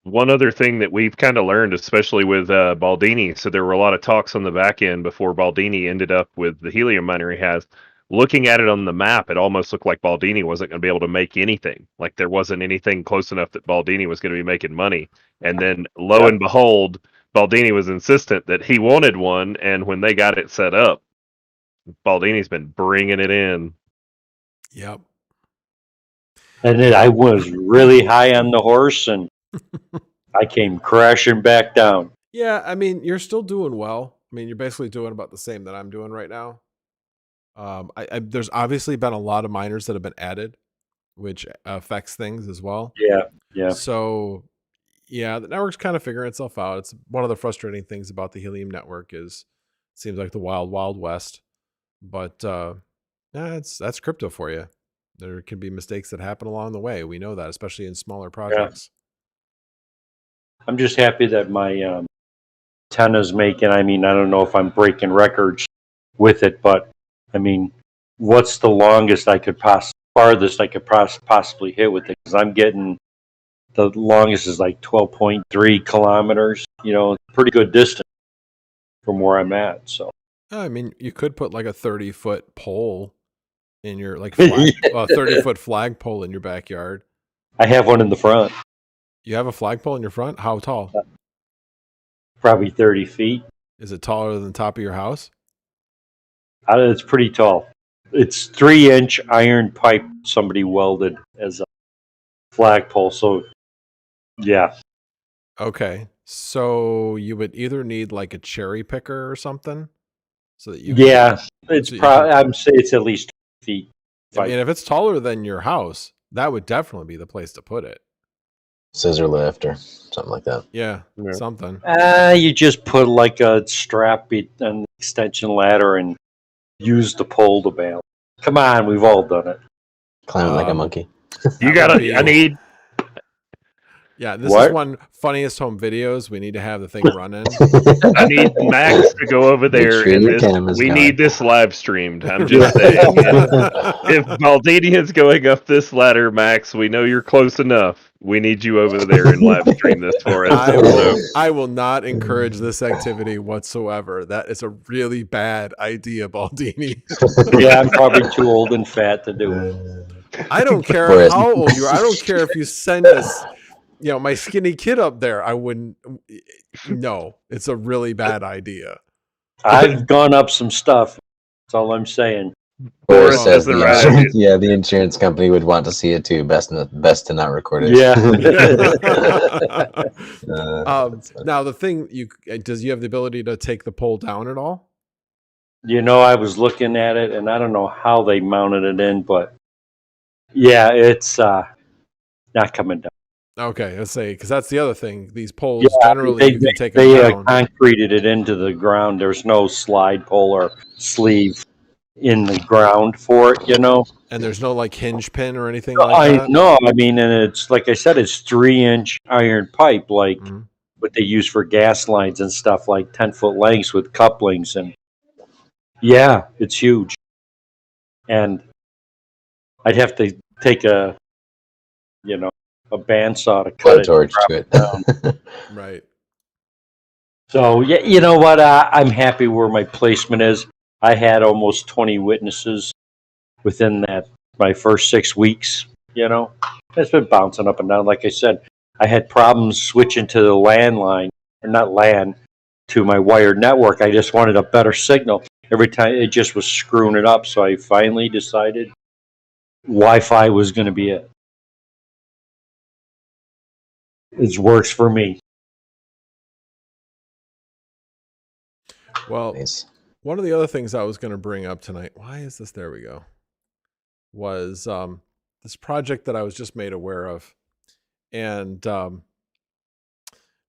[SPEAKER 4] One other thing that we've kind of learned, especially with Baldini, so there were a lot of talks on the back end before Baldini ended up with the helium miner he has. Looking at it on the map, it almost looked like Baldini wasn't going to be able to make anything. Like there wasn't anything close enough that Baldini was going to be making money. And then lo and behold, Baldini was insistent that he wanted one. And when they got it set up, Baldini's been bringing it in.
[SPEAKER 1] Yep.
[SPEAKER 5] And then I was really high on the horse, and I came crashing back down.
[SPEAKER 1] Yeah, I mean, you're still doing well. I mean, you're basically doing about the same that I'm doing right now. There's obviously been a lot of miners that have been added, which affects things as well.
[SPEAKER 5] Yeah.
[SPEAKER 1] So, yeah, the network's kind of figuring itself out. It's one of the frustrating things about the Helium network is it seems like the wild, wild west. But yeah, that's crypto for you. There can be mistakes that happen along the way. We know that, especially in smaller projects.
[SPEAKER 5] I'm just happy that my antenna's making. I mean, I don't know if I'm breaking records with it, but I mean, what's the longest I could farthest I could possibly hit with it? Because I'm getting the longest is like 12.3 kilometers. Pretty good distance from where I'm at. So
[SPEAKER 1] I mean, you could put like a 30-foot pole in your 30-foot flagpole in your backyard.
[SPEAKER 5] I have one in the front.
[SPEAKER 1] You have a flagpole in your front? How tall?
[SPEAKER 5] Probably 30 feet.
[SPEAKER 1] Is it taller than the top of your house?
[SPEAKER 5] It's pretty tall. It's 3-inch iron pipe somebody welded as a flagpole. So, yeah.
[SPEAKER 1] Okay. So you would either need like a cherry picker or something, so that you.
[SPEAKER 5] It's probably. I'm saying it's at least 2 feet.
[SPEAKER 1] I mean, if it's taller than your house, that would definitely be the place to put it.
[SPEAKER 3] Scissor lift or something like that.
[SPEAKER 1] Yeah. Something.
[SPEAKER 5] You just put like a strap, an extension ladder, and use the pole to balance. Come on, we've all done it.
[SPEAKER 3] Climb it like a monkey.
[SPEAKER 4] You gotta. I need.
[SPEAKER 1] Yeah, this is one funniest home videos. We need to have the thing running.
[SPEAKER 4] I need Max to go over there and we need this live streamed. I'm just saying. If Baldini is going up this ladder, Max, we know you're close enough. We need you over there and live stream this for us.
[SPEAKER 1] I will not encourage this activity whatsoever. That is a really bad idea, Baldini.
[SPEAKER 5] Yeah, I'm probably too old and fat to do it.
[SPEAKER 1] I don't care how old you are. I don't care if you send us my skinny kid up there. I wouldn't. No, it's a really bad idea.
[SPEAKER 5] I've gone up some stuff. That's all I'm saying.
[SPEAKER 3] Or says the insurance company would want to see it too. Best to not record it.
[SPEAKER 5] Yeah.
[SPEAKER 1] Now the thing, does you have the ability to take the pole down at all?
[SPEAKER 5] I was looking at it, and I don't know how they mounted it in, but yeah, it's not coming down.
[SPEAKER 1] Okay, let's say, because that's the other thing. These poles generally you can take
[SPEAKER 5] them
[SPEAKER 1] down.
[SPEAKER 5] They concreted it into the ground. There's no slide pole or sleeve in the ground for it,
[SPEAKER 1] And there's no like hinge pin or anything like that?
[SPEAKER 5] No, I mean, and it's like I said, it's 3-inch iron pipe, like what they use for gas lines and stuff, like 10-foot lengths with couplings. And yeah, it's huge. And I'd have to take a bandsaw to cut it down.
[SPEAKER 1] Right.
[SPEAKER 5] So, yeah, you know what? I'm happy where my placement is. I had almost 20 witnesses within my first 6 weeks. It's been bouncing up and down. Like I said, I had problems switching to the landline, or not LAN, to my wired network. I just wanted a better signal. Every time it just was screwing it up. So I finally decided Wi-Fi was going to be it. It works for me.
[SPEAKER 1] Well, one of the other things I was going to bring up tonight. Why is this? There we go. was this project that I was just made aware of, and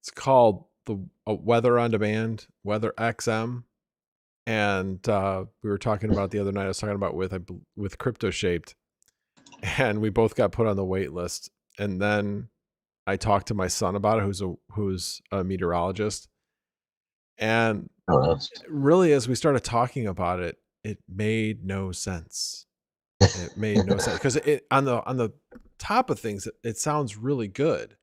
[SPEAKER 1] it's called the Weather on Demand, WeatherXM, and we were talking about it the other night. I was talking about with Crypto Shaped, and we both got put on the wait list. And then I talked to my son about it, who's a meteorologist, and really, as we started talking about it, it made no sense. It made no sense because it on the top of things, it sounds really good.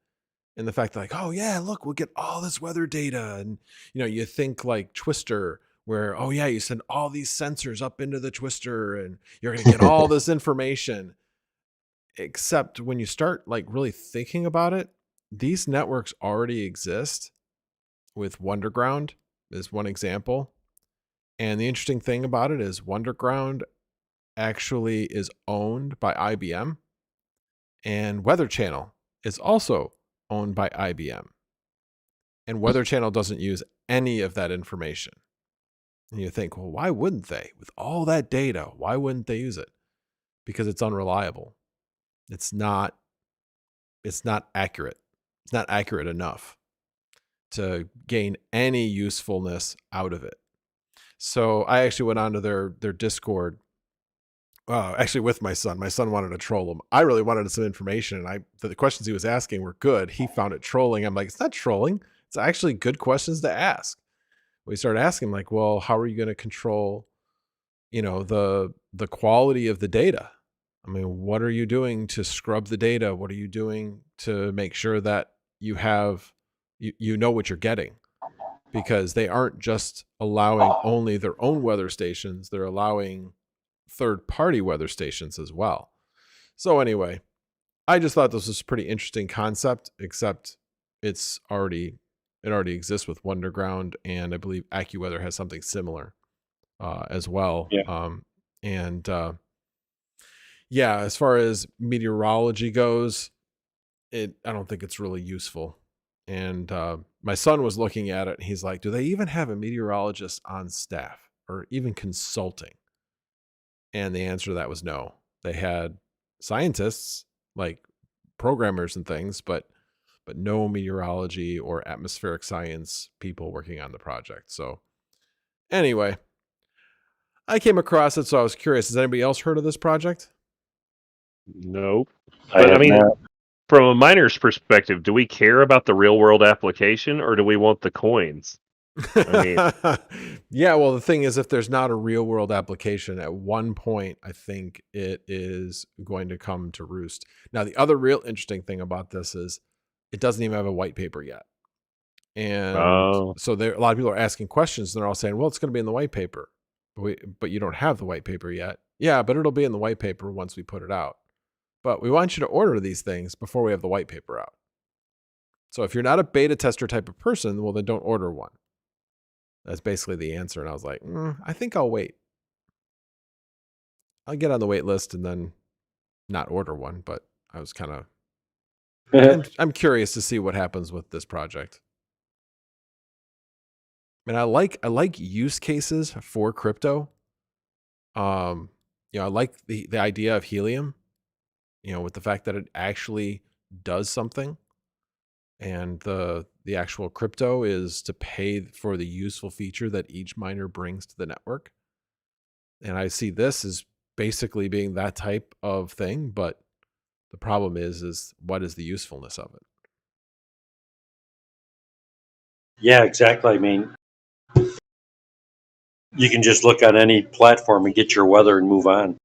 [SPEAKER 1] And the fact that, like, oh yeah, look, we'll get all this weather data, and you think like Twister, where, oh yeah, you send all these sensors up into the Twister, and you're gonna get all this information. Except when you start like really thinking about it, these networks already exist. With Wonderground is one example, and the interesting thing about it is Wonderground actually is owned by IBM, and Weather Channel is also owned by IBM, and Weather Channel doesn't use any of that information. And you think, well, why wouldn't they? With all that data, why wouldn't they use it? Because it's unreliable. It's not accurate. It's not accurate enough to gain any usefulness out of it. So I actually went onto their Discord, actually with my son. My son wanted to troll him. I really wanted some information, and the questions he was asking were good. He found it trolling. I'm like, it's not trolling. It's actually good questions to ask. We started asking, like, well, how are you going to control, the quality of the data? I mean, what are you doing to scrub the data? What are you doing to make sure that you have, you know what you're getting? Because they aren't just allowing only their own weather stations. They're allowing third-party weather stations as well. So anyway, I just thought this was a pretty interesting concept, except it already exists with Wonderground, and I believe AccuWeather has something similar as well. Yeah. Yeah, as far as meteorology goes, I don't think it's really useful. And my son was looking at it, and he's like, do they even have a meteorologist on staff or even consulting? And the answer to that was no. They had scientists, like programmers and things, but no meteorology or atmospheric science people working on the project. So anyway, I came across it, so I was curious. Has anybody else heard of this project?
[SPEAKER 4] Nope. But I mean, from a miner's perspective, do we care about the real world application, or do we want the coins? I
[SPEAKER 1] mean, yeah, well, the thing is, if there's not a real world application, at one point, I think it is going to come to roost. Now, the other real interesting thing about this is it doesn't even have a white paper yet. And so a lot of people are asking questions, and they're all saying, well, it's going to be in the white paper, but you don't have the white paper yet. Yeah, but it'll be in the white paper once we put it out. But we want you to order these things before we have the white paper out. So if you're not a beta tester type of person, well, then don't order one. That's basically the answer. And I was like, I think I'll wait. I'll get on the wait list and then not order one. But I was kind of, I'm curious to see what happens with this project. And I like use cases for crypto. I like the idea of helium. With the fact that it actually does something, and the actual crypto is to pay for the useful feature that each miner brings to the network. And I see this as basically being that type of thing, but the problem is what is the usefulness of it?
[SPEAKER 5] Yeah, exactly. I mean, you can just look on any platform and get your weather and move on.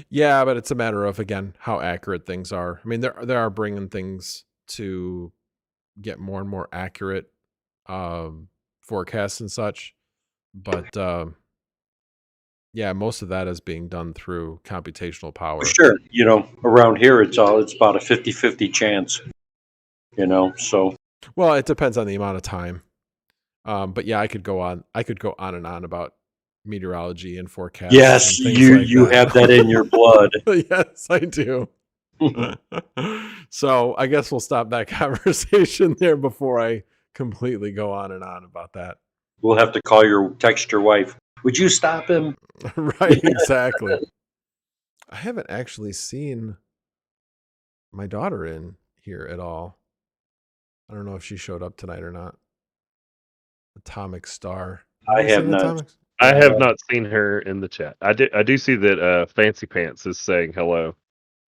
[SPEAKER 1] Yeah, but it's a matter of, again, how accurate things are. I mean, they are bringing things to get more and more accurate forecasts and such. But yeah, most of that is being done through computational power.
[SPEAKER 5] For sure. Around here, it's about a 50-50 chance, so.
[SPEAKER 1] Well, it depends on the amount of time. But yeah, I could go on and on about meteorology and forecasts.
[SPEAKER 5] Yes, you have that in your blood.
[SPEAKER 1] Yes, I do. So I guess we'll stop that conversation there before I completely go on and on about that.
[SPEAKER 5] We'll have to text your wife. Would you stop him?
[SPEAKER 1] Right, exactly. I haven't actually seen my daughter in here at all. I don't know if she showed up tonight or not. Atomic Star.
[SPEAKER 5] I
[SPEAKER 1] Anybody
[SPEAKER 5] have
[SPEAKER 1] seen
[SPEAKER 5] not.
[SPEAKER 1] Atomic?
[SPEAKER 4] I have not seen her in the chat. I do see that Fancy Pants is saying hello.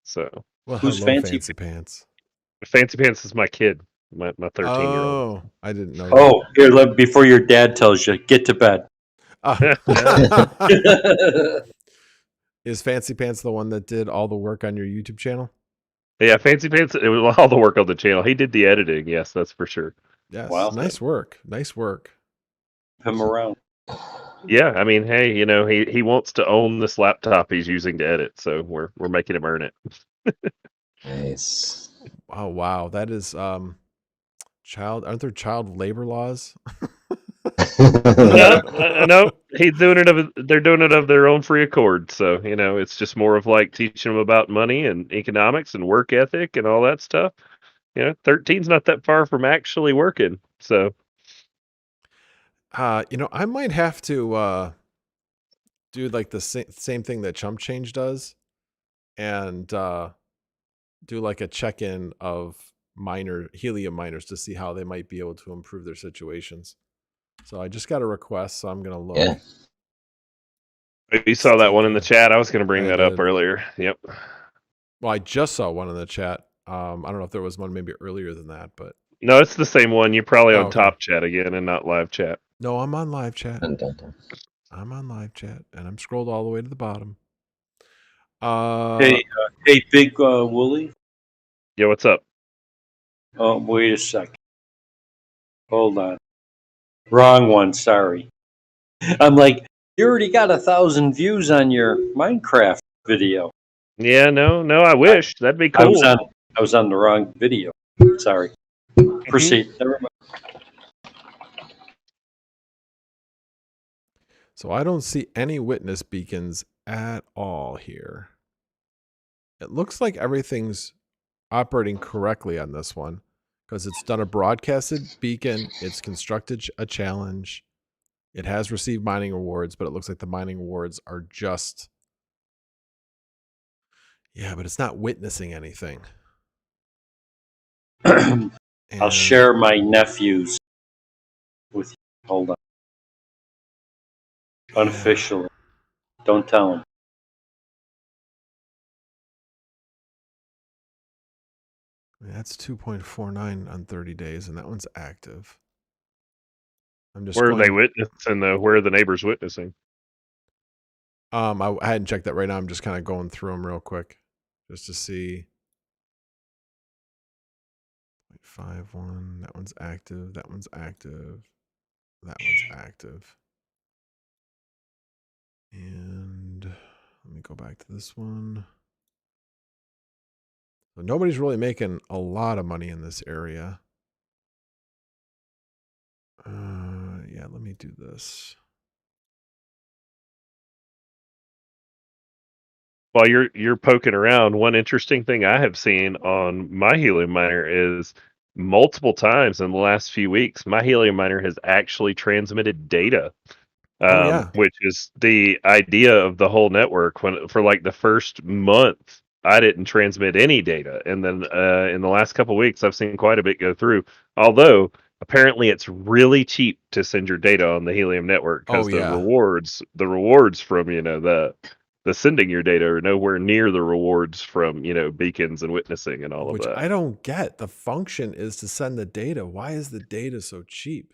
[SPEAKER 4] So
[SPEAKER 1] Well,
[SPEAKER 5] Who's
[SPEAKER 1] hello,
[SPEAKER 5] Fancy
[SPEAKER 1] Fancy Pants.
[SPEAKER 4] Fancy Pants is my kid, my 13-year-old.
[SPEAKER 1] Oh, I didn't know.
[SPEAKER 5] Oh, here, before your dad tells you, get to bed.
[SPEAKER 1] Is Fancy Pants the one that did all the work on your YouTube channel?
[SPEAKER 4] Yeah, Fancy Pants. It was all the work on the channel. He did the editing. Yes, that's for sure.
[SPEAKER 1] Yes.
[SPEAKER 5] Wow.
[SPEAKER 1] Nice work. Nice work.
[SPEAKER 5] Him around.
[SPEAKER 4] Yeah, I mean, hey, he wants to own this laptop he's using to edit, so we're making him earn it.
[SPEAKER 3] Nice.
[SPEAKER 1] Oh wow, that is aren't there child labor laws?
[SPEAKER 4] No, he's doing it they're doing it of their own free accord. So, it's just more of like teaching them about money and economics and work ethic and all that stuff. 13's not that far from actually working. So,
[SPEAKER 1] I might have to do like the same thing that Chump Change does and do like a check-in of helium miners to see how they might be able to improve their situations. So I just got a request, so I'm gonna look.
[SPEAKER 3] Yeah.
[SPEAKER 4] you saw that one in the chat. I was going to bring that up
[SPEAKER 1] did.
[SPEAKER 4] earlier. Yep.
[SPEAKER 1] Well, I just saw one in the chat. I don't know if there was one maybe earlier than that, but
[SPEAKER 4] No, it's the same one. You're probably on
[SPEAKER 1] okay.
[SPEAKER 4] top chat again and not live chat.
[SPEAKER 1] No, I'm on live chat.
[SPEAKER 3] Dun, dun, dun.
[SPEAKER 1] I'm on live chat, and I'm scrolled all the way to the bottom.
[SPEAKER 5] Hey, Big Wooly.
[SPEAKER 4] Yeah, what's up?
[SPEAKER 5] Oh, wait a second. Hold on. Wrong one. Sorry. I'm like, you already got 1,000 views on your Minecraft video.
[SPEAKER 4] Yeah, no, I wish. That'd be cool.
[SPEAKER 5] I was on the wrong video. Sorry. Proceed. Never mind.
[SPEAKER 1] So I don't see any witness beacons at all here. It looks like everything's operating correctly on this one because it's done a broadcasted beacon. It's constructed a challenge. It has received mining rewards, but it looks like the mining rewards are just... Yeah, but it's not witnessing anything.
[SPEAKER 5] I'll share my nephews with you. Hold on. Unofficially. Don't tell them.
[SPEAKER 1] That's 2.49 on 30 days, and that one's active. I'm just
[SPEAKER 4] Where are they witnessing, though? Where are the neighbors witnessing?
[SPEAKER 1] I hadn't checked that right now. I'm just kind of going through them real quick just to see. 0.51. That one's active. That one's active. That one's active. And let me go back to this one. So nobody's really making a lot of money in this area. Yeah, let me do this.
[SPEAKER 4] While you're poking around, one interesting thing I have seen on my helium miner is multiple times in the last few weeks, my helium miner has actually transmitted data. Which is the idea of the whole network. For like the first month, I didn't transmit any data, and then in the last couple of weeks, I've seen quite a bit go through. Although apparently, it's really cheap to send your data on the Helium network because the rewards from the sending your data are nowhere near the rewards from beacons and witnessing and all
[SPEAKER 1] Which
[SPEAKER 4] of that.
[SPEAKER 1] I don't get. The function is to send the data. Why is the data so cheap?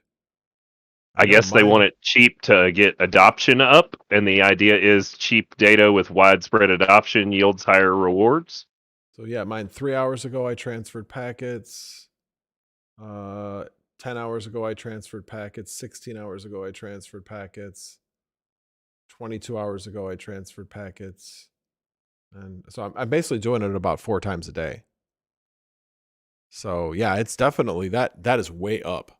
[SPEAKER 4] I guess they want it cheap to get adoption up, and the idea is cheap data with widespread adoption yields higher rewards.
[SPEAKER 1] So yeah, mine 3 hours ago I transferred packets. 10 hours ago I transferred packets. 16 hours ago I transferred packets. 22 hours ago I transferred packets. And so I'm basically doing it about 4 times a day. So yeah, it's definitely that is way up.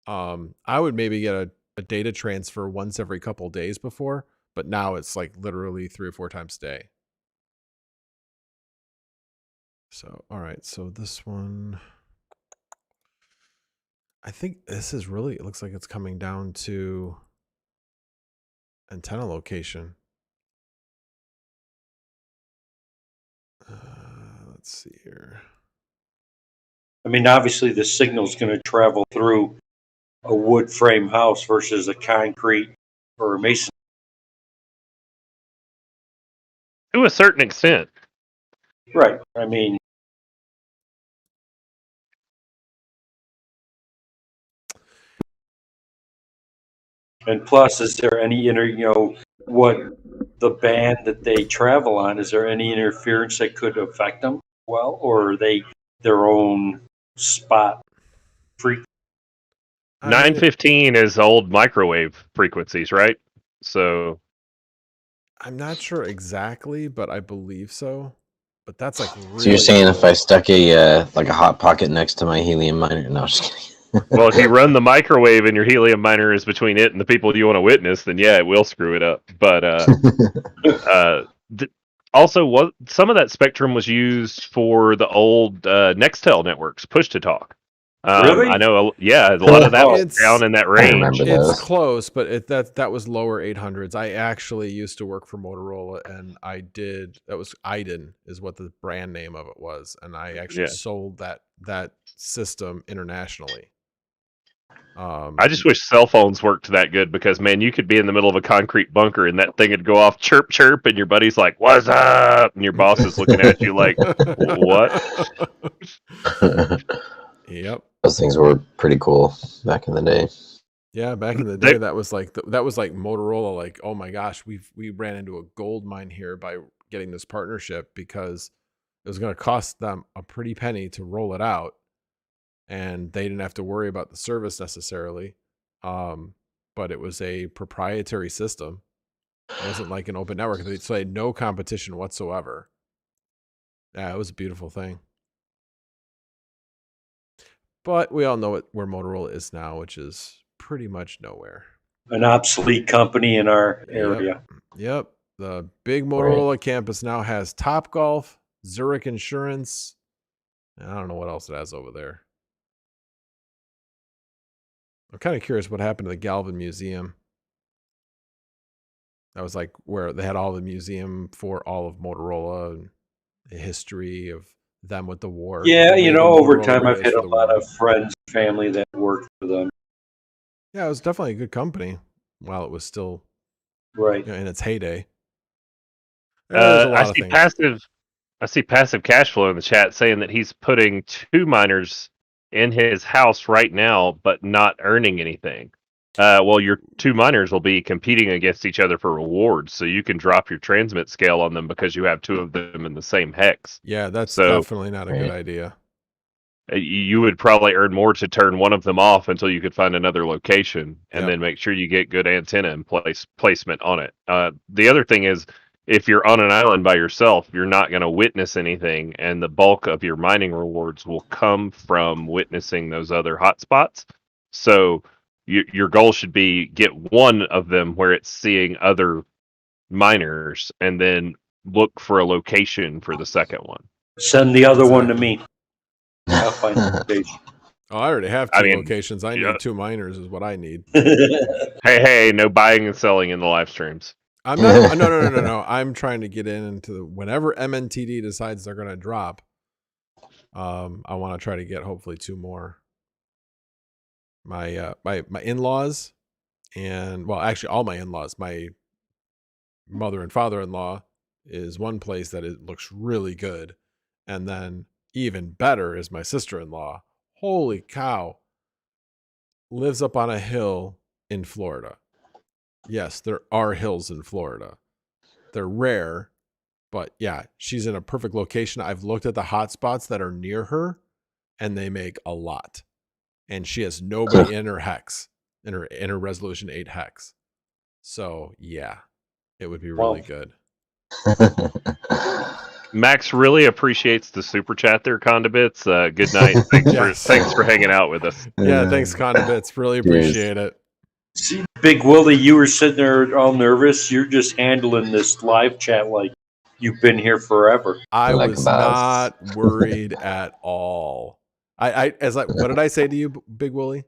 [SPEAKER 1] I would maybe get a data transfer once every couple days before, but now it's like literally 3 or 4 times a day. So, all right. So this one, I think this is really, it looks like it's coming down to antenna location. Let's see here.
[SPEAKER 5] I mean, obviously the signal's going to travel through a wood frame house versus a concrete or a mason.
[SPEAKER 4] To a certain extent.
[SPEAKER 5] Right. I mean, and plus, is there any what the band that they travel on, is there any interference that could affect them? Well, or are they their own spot freak?
[SPEAKER 4] 915 is old microwave frequencies, right? So
[SPEAKER 1] I'm not sure exactly, but I believe so. But that's like really
[SPEAKER 3] So you're saying if I
[SPEAKER 1] old.
[SPEAKER 3] stuck a like a hot pocket next to my helium miner? No, just kidding.
[SPEAKER 4] well, if you run the microwave and your helium miner is between it and the people you want to witness, then yeah, it will screw it up. But also, what some of that spectrum was used for the old Nextel networks, push to talk.
[SPEAKER 5] Really?
[SPEAKER 4] I know. Yeah, a lot of that was
[SPEAKER 1] It's-
[SPEAKER 4] down in that
[SPEAKER 3] I
[SPEAKER 4] range.
[SPEAKER 3] remember that.
[SPEAKER 1] It's
[SPEAKER 3] those.
[SPEAKER 1] close, but that was lower 800s. I actually used to work for Motorola, and that was Iden is what the brand name of it was, and I actually
[SPEAKER 4] Yeah.
[SPEAKER 1] sold that system internationally.
[SPEAKER 4] I just wish cell phones worked that good because, man, you could be in the middle of a concrete bunker and that thing would go off chirp chirp, and your buddy's like, "What's up?" and your boss is looking at you like, "What?"
[SPEAKER 1] Yep.
[SPEAKER 3] Those things were pretty cool back in the day.
[SPEAKER 1] Yeah, back in the day, that was like Motorola. Like, oh my gosh, we ran into a gold mine here by getting this partnership because it was going to cost them a pretty penny to roll it out, and they didn't have to worry about the service necessarily. But it was a proprietary system. It wasn't like an open network. So they had no competition whatsoever. Yeah, it was a beautiful thing. But we all know where Motorola is now, which is pretty much nowhere.
[SPEAKER 5] An obsolete company in our area.
[SPEAKER 1] Yep. The big Motorola campus now has Topgolf, Zurich Insurance. And I don't know what else it has over there. I'm kind of curious what happened to the Galvin Museum. That was like where they had all the museum for all of Motorola and the history of them with the war.
[SPEAKER 5] Yeah,
[SPEAKER 1] The way the
[SPEAKER 5] over
[SPEAKER 1] Motorola
[SPEAKER 5] time I've
[SPEAKER 1] radios
[SPEAKER 5] had
[SPEAKER 1] for
[SPEAKER 5] a
[SPEAKER 1] the
[SPEAKER 5] lot
[SPEAKER 1] war.
[SPEAKER 5] of friends, family that worked for them.
[SPEAKER 1] Yeah, it was definitely a good company while it was still
[SPEAKER 5] Right.
[SPEAKER 1] in its heyday. There's a lot of things.
[SPEAKER 4] I see passive cash flow in the chat saying that he's putting 2 miners in his house right now, but not earning anything. Well, your 2 miners will be competing against each other for rewards, so you can drop your transmit scale on them because you have 2 of them in the same hex.
[SPEAKER 1] Yeah, that's
[SPEAKER 4] So-
[SPEAKER 1] definitely not a good idea.
[SPEAKER 4] You would probably earn more to turn one of them off until you could find another location, and
[SPEAKER 1] Yep.
[SPEAKER 4] then make sure you get good antenna and placement on it. The other thing is, if you're on an island by yourself, you're not going to witness anything, and the bulk of your mining rewards will come from witnessing those other hotspots. So your goal should be get one of them where it's seeing other miners, and then look for a location for the second one.
[SPEAKER 5] Send the other one to
[SPEAKER 1] Exactly.
[SPEAKER 5] me. I'll find the location.
[SPEAKER 1] Oh, I already have 2
[SPEAKER 4] I mean,
[SPEAKER 1] locations. I
[SPEAKER 4] yeah.
[SPEAKER 1] need 2 miners is what I need.
[SPEAKER 4] Hey, no buying and selling in the live streams.
[SPEAKER 1] I'm not. No. I'm trying to get into whenever MNTD decides they're going to drop. I want to try to get hopefully 2 more. My in-laws, and well, actually all my in-laws. My mother and father-in-law is one place that it looks really good, and then even better is my sister-in-law. Holy cow! Lives up on a hill in Florida. Yes, there are hills in Florida. They're rare, but yeah, she's in a perfect location. I've looked at the hotspots that are near her, and they make a lot. And she has nobody in her hex, in her resolution 8 hex. So yeah, it would be really good.
[SPEAKER 4] Max really appreciates the super chat there, Condibits. Good night. Thanks for hanging out with us.
[SPEAKER 1] Yeah, thanks, Condibits. Really appreciate it.
[SPEAKER 5] See, Big Willie, you were sitting there all nervous. You're just handling this live chat like you've been here forever.
[SPEAKER 1] I
[SPEAKER 3] Like
[SPEAKER 1] was
[SPEAKER 3] a boss.
[SPEAKER 1] not worried at all. What did I say to you, Big Willie?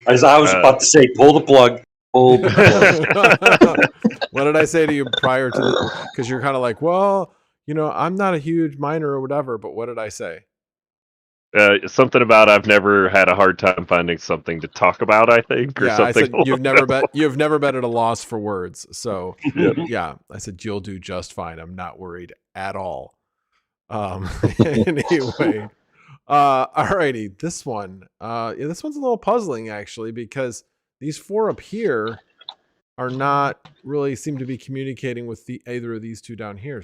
[SPEAKER 5] As I was about to say, pull the plug. Pull the plug.
[SPEAKER 1] What did I say to you prior to because you're kind of like, well, I'm not a huge miner or whatever, but what did I say?
[SPEAKER 4] Something about I've never had a hard time finding something to talk about, I think, or
[SPEAKER 1] Yeah, I
[SPEAKER 4] something.
[SPEAKER 1] said you've never been at a loss for words. So
[SPEAKER 4] Yep.
[SPEAKER 1] yeah, I said you'll do just fine. I'm not worried at all. Anyway, alrighty, this one. This one's a little puzzling actually, because these four up here are not really seem to be communicating with either of these two down here.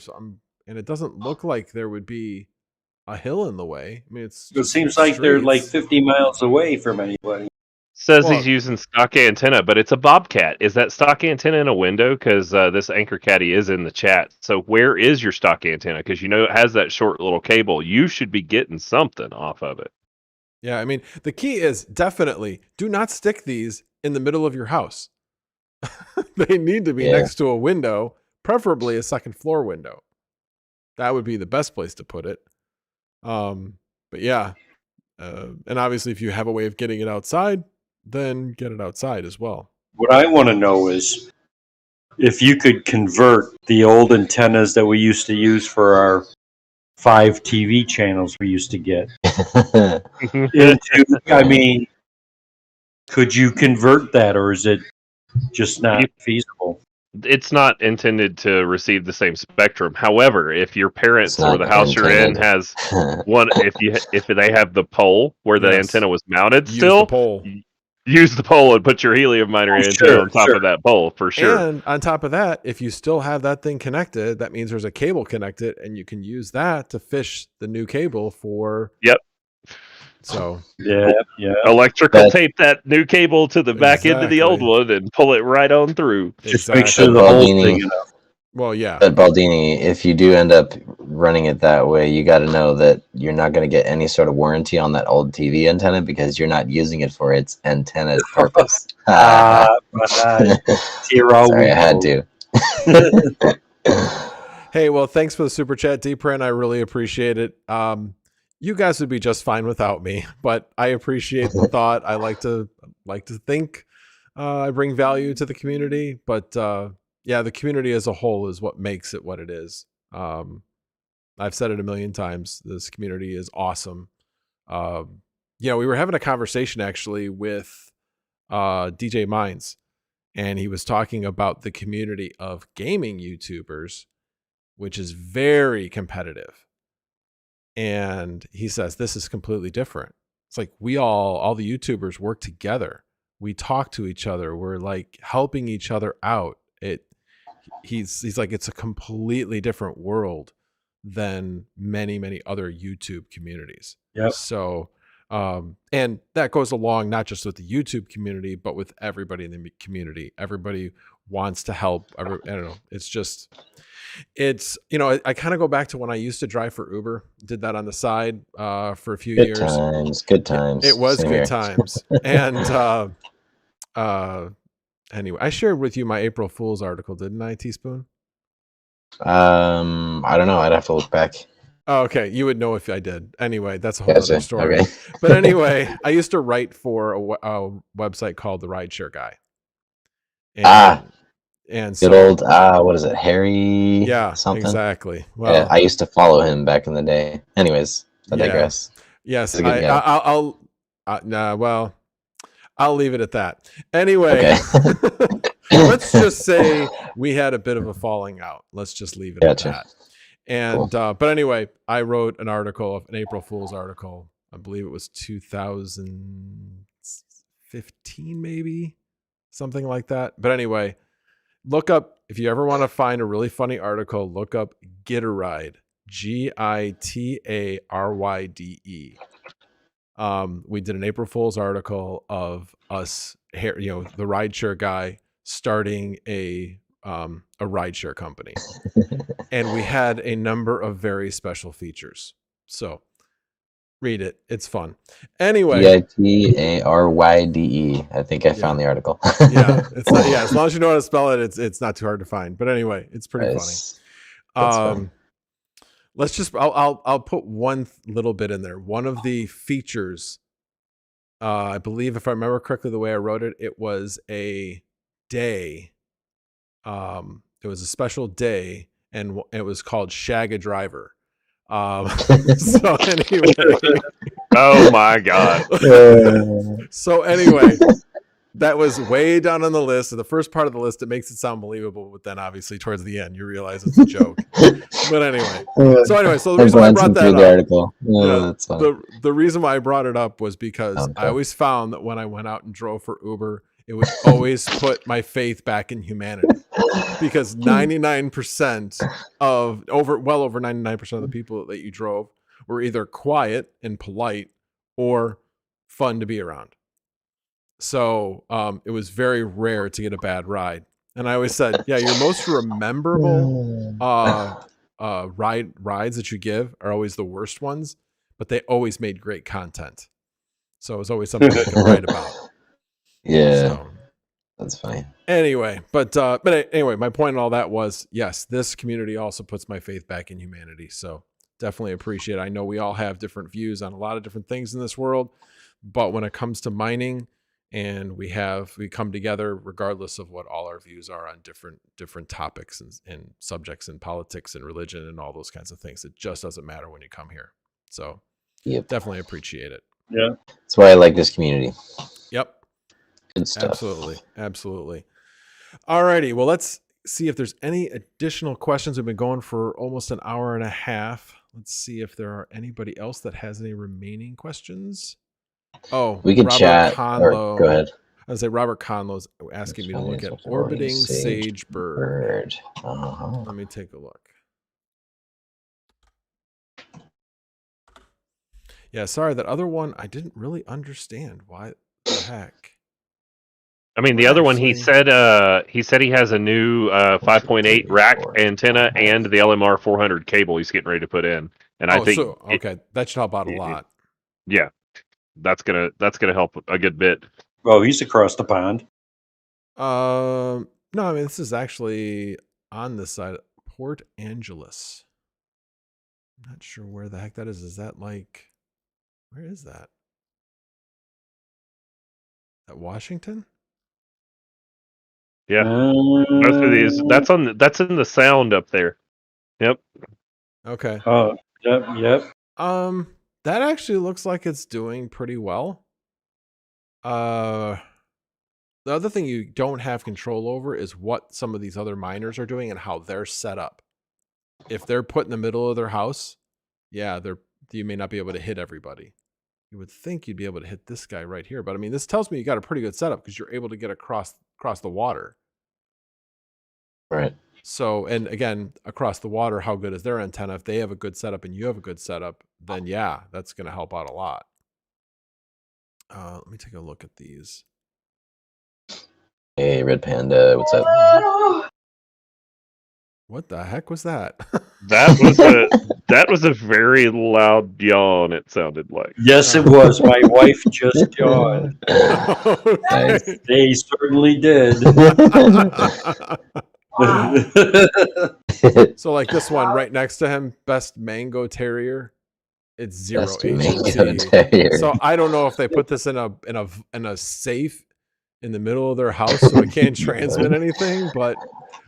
[SPEAKER 1] And it doesn't look like there would be a hill in the way. I mean,
[SPEAKER 5] It seems like they're like 50 miles away from anybody.
[SPEAKER 4] Says he's using stock antenna, but it's a Bobcat. Is that stock antenna in a window? Because this Anchor Caddy is in the chat. So where is your stock antenna? Because it has that short little cable. You should be getting something off of it.
[SPEAKER 1] Yeah, I mean, the key is definitely do not stick these in the middle of your house. They need to be next to a window, preferably a second floor window. That would be the best place to put it. But yeah, and obviously if you have a way of getting it outside, then get it outside as well.
[SPEAKER 5] What I want to know is if you could convert the old antennas that we used to use for our 5 TV channels we used to get into, I mean, could you convert that, or is it just not feasible?
[SPEAKER 4] It's not intended to receive the same spectrum. However, if your parents or the house you're in has one, if they have the pole where the antenna was mounted, use the pole and put your helium miner antenna on top of that pole for sure.
[SPEAKER 1] And on top of that, if you still have that thing connected, that means there's a cable connected, and you can use that to fish the new cable for.
[SPEAKER 4] Yep.
[SPEAKER 1] So
[SPEAKER 4] electrical tape that new cable to the back end of the old one and pull it right on through.
[SPEAKER 5] Just make sure the whole thing enough.
[SPEAKER 1] Well, yeah.
[SPEAKER 3] But Baldini, if you do end up running it that way, you got to know that you're not going to get any sort of warranty on that old TV antenna because you're not using it for its antenna purpose.
[SPEAKER 5] Sorry, I
[SPEAKER 3] had to.
[SPEAKER 1] Hey, well, thanks for the super chat, D-Print. I really appreciate it. You guys would be just fine without me, but I appreciate the thought. I like to think I bring value to the community, but yeah, the community as a whole is what makes it what it is. I've said it a million times. This community is awesome. We were having a conversation actually with DJ Mines, and he was talking about the community of gaming YouTubers, which is very competitive. And he says, this is completely different. It's like all the YouTubers work together. We talk to each other. We're like helping each other out. He's like, it's a completely different world than many, many other YouTube communities.
[SPEAKER 5] Yep.
[SPEAKER 1] So, and that goes along not just with the YouTube community, but with everybody in the community. Everybody wants to help. I don't know. I kind of go back to when I used to drive for Uber, did that on the side for a few years.
[SPEAKER 3] Good times.
[SPEAKER 1] It was good times. And anyway, I shared with you my April Fool's article, didn't I, Teaspoon?
[SPEAKER 3] I don't know. I'd have to look back.
[SPEAKER 1] Oh, okay. You would know if I did. Anyway, that's a whole other story.
[SPEAKER 3] Okay.
[SPEAKER 1] But anyway, I used to write for a website called The Rideshare Guy. And
[SPEAKER 3] good old what is it, Harry?
[SPEAKER 1] Yeah,
[SPEAKER 3] something.
[SPEAKER 1] Exactly. Well,
[SPEAKER 3] I used to follow him back in the day. Anyways, I digress.
[SPEAKER 1] Yes, I'll leave it at that. Anyway, let's just say we had a bit of a falling out. Let's just leave it at that. And but anyway, I wrote an April Fool's article. I believe it was 2015, maybe something like that. But anyway. Look up, if you ever want to find a really funny article, look up Gitaride, Gitarryde. We did an April Fool's article of us, the rideshare guy starting a rideshare company. And we had a number of very special features. So read it. It's fun. Anyway.
[SPEAKER 3] Gitarryde. I think I found the article.
[SPEAKER 1] It's not, as long as you know how to spell it, it's not too hard to find. But anyway, it's pretty funny. Let's just I'll put one little bit in there. One of the features, I believe, if I remember correctly, the way I wrote it, it was a day. It was a special day, and it was called Shag a Driver. So anyway,
[SPEAKER 4] Oh my god.
[SPEAKER 1] so anyway, that was way down on the list. And the first part of the list, it makes it sound believable, but then obviously towards the end, you realize it's a joke. But anyway, so the reason why I brought that up,
[SPEAKER 3] article. That's fine.
[SPEAKER 1] the reason why I brought it up was because I always found that when I went out and drove for Uber, it would always put my faith back in humanity, because 99% of well over 99% of the people that you drove were either quiet and polite or fun to be around. So it was very rare to get a bad ride. And I always said, yeah, your most rememberable rides that you give are always the worst ones, but they always made great content. So it was always something I could write about.
[SPEAKER 3] Yeah,
[SPEAKER 1] So,
[SPEAKER 3] that's funny.
[SPEAKER 1] anyway, but anyway, my point in all that was, yes, this community also puts my faith back in humanity. So definitely appreciate it. I know we all have different views on a lot of different things in this world, but when it comes to mining, and we come together regardless of what all our views are on different topics and subjects and politics and religion and all those kinds of things. It just doesn't matter when you come here. So definitely appreciate it.
[SPEAKER 5] Yeah.
[SPEAKER 3] That's why I like this community.
[SPEAKER 1] Yep.
[SPEAKER 3] Good stuff.
[SPEAKER 1] Absolutely. Alrighty. Well, let's see if there's any additional questions. We've been going for almost an hour and a half. Let's see if there are anybody else that has any remaining questions. Oh,
[SPEAKER 3] We could
[SPEAKER 1] Robert
[SPEAKER 3] chat.
[SPEAKER 1] Conlow.
[SPEAKER 3] Go ahead.
[SPEAKER 1] I would say Robert Conlow's asking me to look at orbiting Sage Bird. Let me take a look. Yeah, sorry, that other one I didn't really understand. Why the heck?
[SPEAKER 4] I mean, the other one, he said he has a new 5.8 rack antenna and the LMR 400 cable he's getting ready to put in, and I think
[SPEAKER 1] okay, that should help out a lot.
[SPEAKER 4] Yeah, that's gonna help a good bit.
[SPEAKER 5] Well, he's across the pond.
[SPEAKER 1] No, I mean, this is actually on this side, Port Angeles. I'm not sure where the heck that is. Is that like, where is that? At Washington?
[SPEAKER 4] Yeah, most of these. That's in the Sound up there. Yep.
[SPEAKER 1] Okay.
[SPEAKER 5] Oh, yep.
[SPEAKER 1] That actually looks like it's doing pretty well. The other thing you don't have control over is what some of these other miners are doing and how they're set up. If they're put in the middle of their house, yeah, you may not be able to hit everybody. You would think you'd be able to hit this guy right here, but I mean, this tells me you got a pretty good setup because you're able to get across the water.
[SPEAKER 3] Right.
[SPEAKER 1] So, and again, across the water, how good is their antenna? If they have a good setup and you have a good setup, then yeah, that's going to help out a lot. Let me take a look at these.
[SPEAKER 3] Hey, Red Panda, what's up?
[SPEAKER 1] What the heck was that?
[SPEAKER 4] That was a very loud yawn. It sounded like.
[SPEAKER 5] Yes, it was. My wife just yawned.
[SPEAKER 1] Okay.
[SPEAKER 5] They certainly did.
[SPEAKER 1] So like this one right next to him, Best Mango Terrier, it's 0
[SPEAKER 3] Best Mango
[SPEAKER 1] HT.
[SPEAKER 3] Terrier.
[SPEAKER 1] So I don't know if they put this in a safe in the middle of their house so it can't transmit anything, but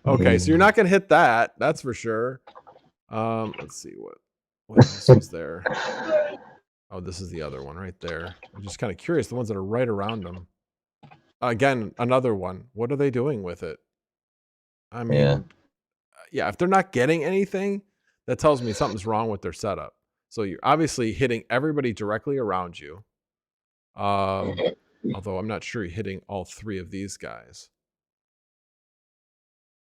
[SPEAKER 1] okay, so you're not gonna hit that, that's for sure. Let's see what else was there. Oh, this is the other one right there. I'm just kind of curious, the ones that are right around them. Again, another one. What are they doing with it? I mean, yeah, if they're not getting anything, that tells me something's wrong with their setup. So you're obviously hitting everybody directly around you. Although I'm not sure you're hitting all three of these guys.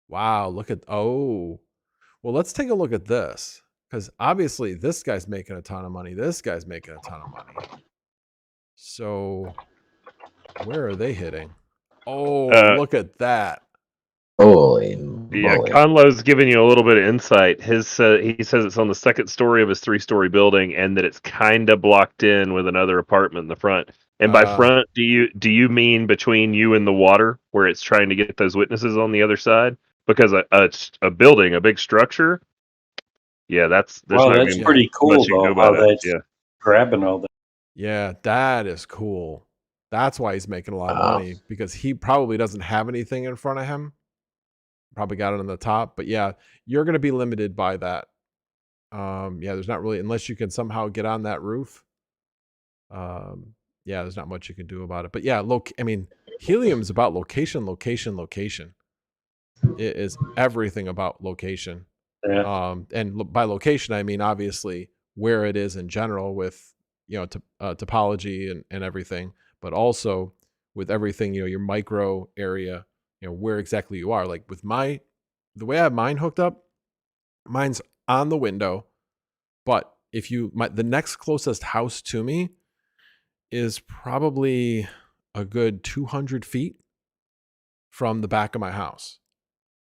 [SPEAKER 1] Wow, look at, well, let's take a look at this. Because obviously this guy's making a ton of money. This guy's making a ton of money. So where are they hitting? Oh, look at that.
[SPEAKER 3] Holy
[SPEAKER 4] Yeah,
[SPEAKER 3] moly.
[SPEAKER 4] Conlow's giving you a little bit of insight. He says it's on the second story of his 3-story building, and that it's kind of blocked in with another apartment in the front. And by front, do you mean between you and the water, where it's trying to get those witnesses on the other side? Because a building, a big structure, yeah, that's
[SPEAKER 5] pretty cool though. How that's grabbing all that.
[SPEAKER 1] Yeah, that is cool. That's why he's making a lot of money, because he probably doesn't have anything in front of him. probably got it on the top. But yeah, you're going to be limited by that. Yeah, there's not really, unless you can somehow get on that roof. Yeah, there's not much you can do about it. But yeah, look, I mean, helium's about location, location, location. It is everything about location.
[SPEAKER 5] Yeah.
[SPEAKER 1] And by location, I mean obviously where it is in general with, you know, topology and everything, but also with everything, you know, your micro area, you know, where exactly you are. Like with the way I have mine hooked up, mine's on the window, but if the next closest house to me is probably a good 200 feet from the back of my house.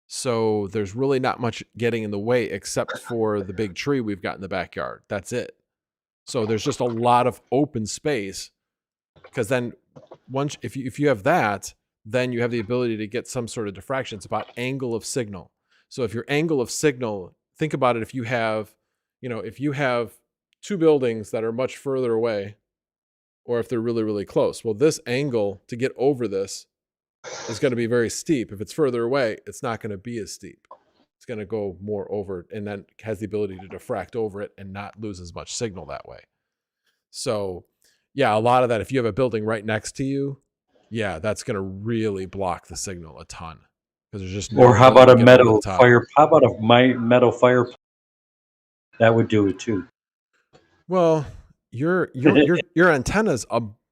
[SPEAKER 1] So there's really not much getting in the way except for the big tree we've got in the backyard. That's it. So there's just a lot of open space, because then once if you have that, then you have the ability to get some sort of diffraction. It's about angle of signal. So if your angle of signal, think about it, if you have two buildings that are much further away, or if they're really, really close. Well, this angle to get over this is going to be very steep. If it's further away, it's not going to be as steep. It's going to go more over, and then has the ability to diffract over it and not lose as much signal that way. So yeah, a lot of that, if you have a building right next to you, yeah, that's going to really block the signal a ton. Because there's just no
[SPEAKER 5] Or how
[SPEAKER 1] way
[SPEAKER 5] about
[SPEAKER 1] to
[SPEAKER 5] a
[SPEAKER 1] get over
[SPEAKER 5] metal
[SPEAKER 1] the top.
[SPEAKER 5] fire? How about a metal fire? That would do it too.
[SPEAKER 1] Well, your antenna's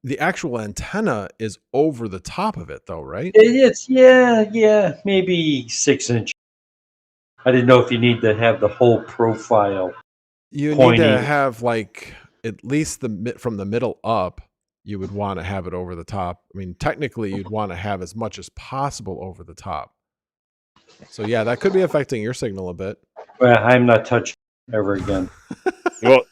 [SPEAKER 1] the actual antenna is over the top of it though, right?
[SPEAKER 5] It's maybe 6 inch. I didn't know if you need to have the whole profile.
[SPEAKER 1] You
[SPEAKER 5] pointing.
[SPEAKER 1] need to have like at least from the middle up, you would want to have it over the top. I mean, technically you'd want to have as much as possible over the top. So yeah, that could be affecting your signal a bit.
[SPEAKER 5] Well, I'm not touching it ever again.
[SPEAKER 4] Well,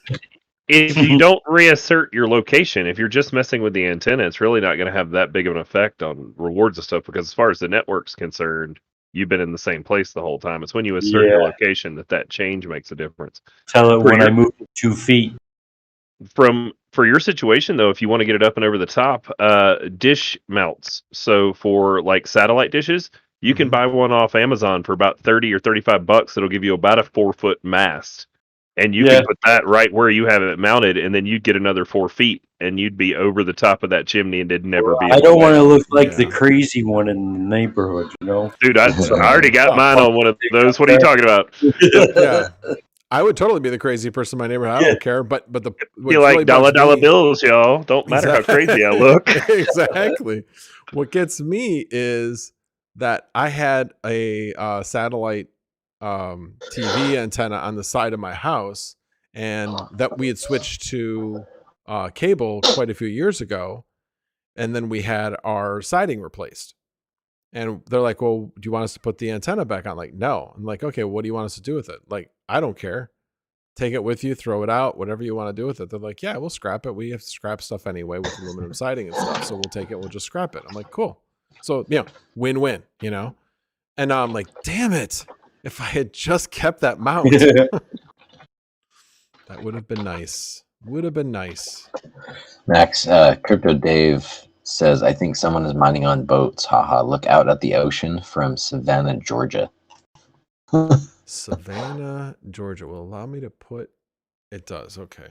[SPEAKER 4] if you don't reassert your location, if you're just messing with the antenna, it's really not going to have that big of an effect on rewards and stuff, because as far as the network's concerned, you've been in the same place the whole time. It's when you assert your location that change makes a difference.
[SPEAKER 5] Tell it when I move 2 feet.
[SPEAKER 4] For your situation, though, if you want to get it up and over the top, dish mounts. So for like satellite dishes, you can buy one off Amazon for about $30 or $35. It'll give you about a 4-foot mast. And you can put that right where you have it mounted, and then you'd get another 4 feet, and you'd be over the top of that chimney, and it'd never be.
[SPEAKER 5] I don't want to look like the crazy one in the neighborhood, you know?
[SPEAKER 4] Dude, I already got mine on one of those. What are you talking about?
[SPEAKER 1] Yeah, I would totally be the crazy person in my neighborhood. I don't care, but
[SPEAKER 4] you like dollar bills, y'all. Don't matter how crazy I look.
[SPEAKER 1] Exactly. What gets me is that I had a satellite TV antenna on the side of my house, and that we had switched to cable quite a few years ago, and then we had our siding replaced, and they're like, well, do you want us to put the antenna back on? Like, no. I'm like, okay, what do you want us to do with it? Like, I don't care, take it with you, throw it out, whatever you want to do with it. They're like, yeah, we'll scrap it. We have to scrap stuff anyway with aluminum siding and stuff, so we'll take it, we'll just scrap it. I'm like, cool. So, you know, win-win, you know. And I'm like, damn it, if I had just kept that mount, that would have been nice. Would have been nice.
[SPEAKER 3] Max, Crypto Dave says, I think someone is mining on boats. Haha, look out at the ocean from Savannah, Georgia.
[SPEAKER 1] Savannah, Georgia will allow me to put... It does, okay.